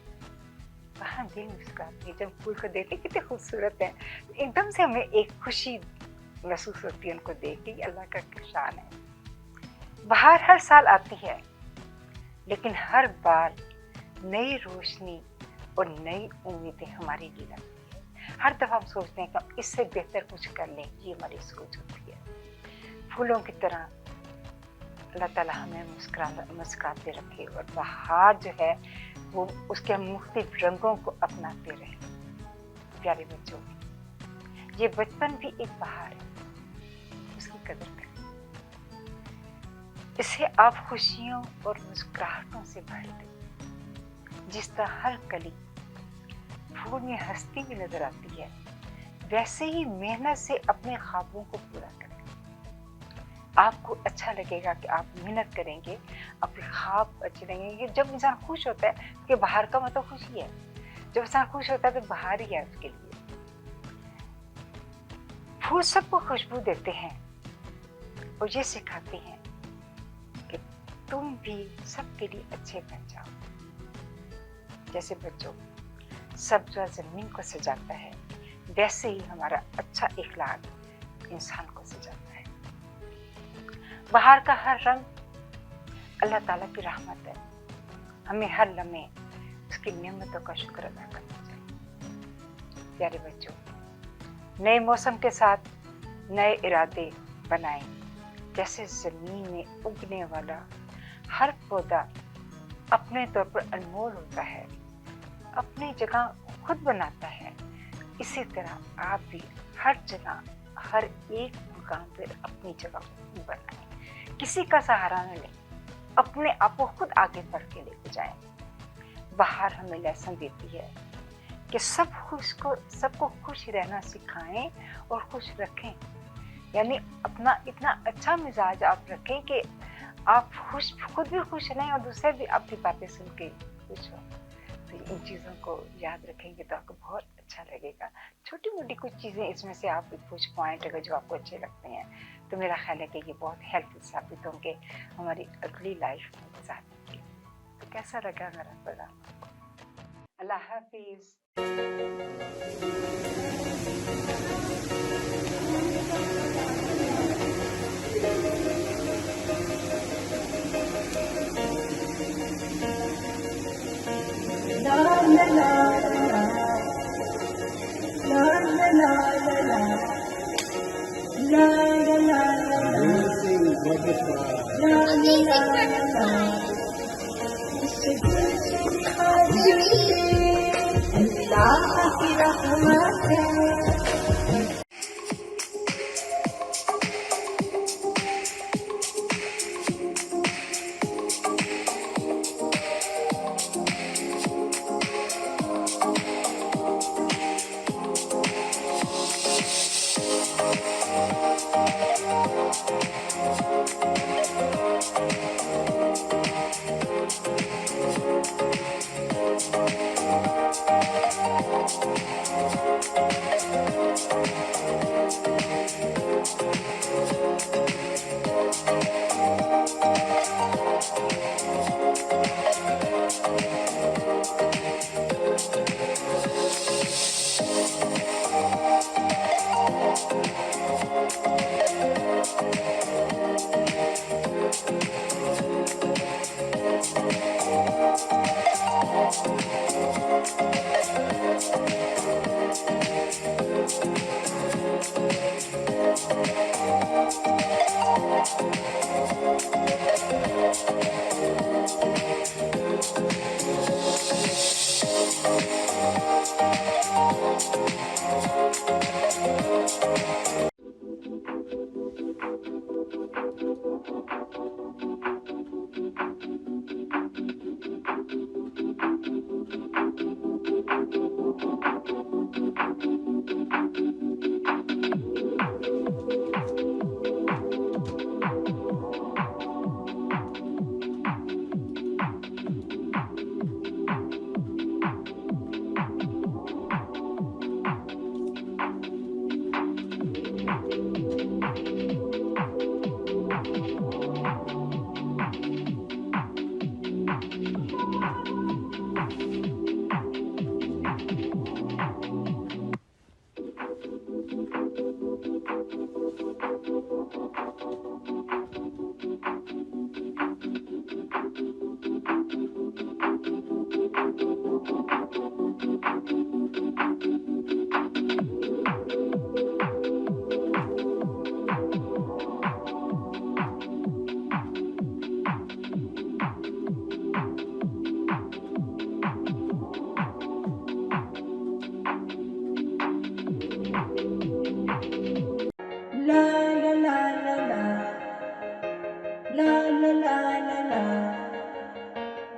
वहाँ दिल मुस्कुराते हैं। जब फूल को देखते कितने खूबसूरत हैं, एकदम से हमें एक खुशी महसूस होती है उनको देख के। अल्लाह का शान है। बाहर हर साल आती है, लेकिन हर बार नई रोशनी और नई उम्मीदें हमारे लिए लगती है। हर दफ़ा हम सोचते हैं कि हम इससे बेहतर कुछ कर लें, ये हमारी सोच होती है। फूलों की तरह अल्लाह ताला हमें मुस्कुराते रखे और बाहर जो है वो उसके मुख्तलिफ रंगों को अपनाते रहे। प्यारे बच्चों, ये बचपन भी एक बहार है, उसकी कदर करें। इसे आप खुशियों और मुस्कुराहटों से भर दें। जिस तरह हर कली फूल में हंसती भी नजर आती है, वैसे ही मेहनत से अपने ख्वाबों को पूरा करें। आपको अच्छा लगेगा कि आप मेहनत करेंगे, अपने ख्वाब अच्छे लगेंगे। जब इंसान खुश होता है कि बाहर का मतलब खुशी है, जब इंसान खुश होता है तो बाहर ही है उसके लिए। फूल सबको खुशबू देते हैं और ये सिखाते हैं कि तुम भी सबके लिए अच्छे बन जाओ। जैसे बच्चों सब्ज़ ज़मीन को सजाता है, वैसे ही हमारा अच्छा इखलाक इंसान को सजाता है। बाहर का हर रंग अल्लाह ताला की रहमत है, हमें हर लम्हे उसकी नेमतों का शुक्र अदा करना चाहिए। प्यारे बच्चों, नए मौसम के साथ नए इरादे बनाएं। जैसे ज़मीन में उगने वाला हर पौधा अपने तौर पर अनमोल होता है, अपनी जगह खुद बनाता है, इसी तरह आप भी हर जगह हर एक मुकाम पर अपनी जगह बनाएं। किसी का सहारा न लें, अपने आप को खुद आगे बढ़ के लेके जाएं। बाहर हमें लेसन देती है कि सबको खुश रहना सिखाएं और खुश रखें। यानी अपना इतना अच्छा मिजाज आप रखें कि आप खुद भी खुश रहें और दूसरे भी आपकी बातें सुन के खुश हो। तो इन चीज़ों को याद रखेंगे तो आपको बहुत अच्छा लगेगा। छोटी मोटी कुछ चीज़ें इसमें से आप कुछ पॉइंट अगर जो आपको अच्छे लगते हैं तो मेरा ख्याल है कि ये बहुत हेल्पफुल साबित होंगे हमारी अगली लाइफ में गुजारने के। तो कैसा लगा मेरा प्रोग्राम आपको? अल्लाह हाफिज़। La la la la la la la la la la la la अल्लाह की रहमत है।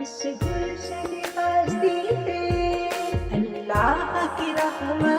इस गुलशन हस्ती पे अल्लाह की रहमत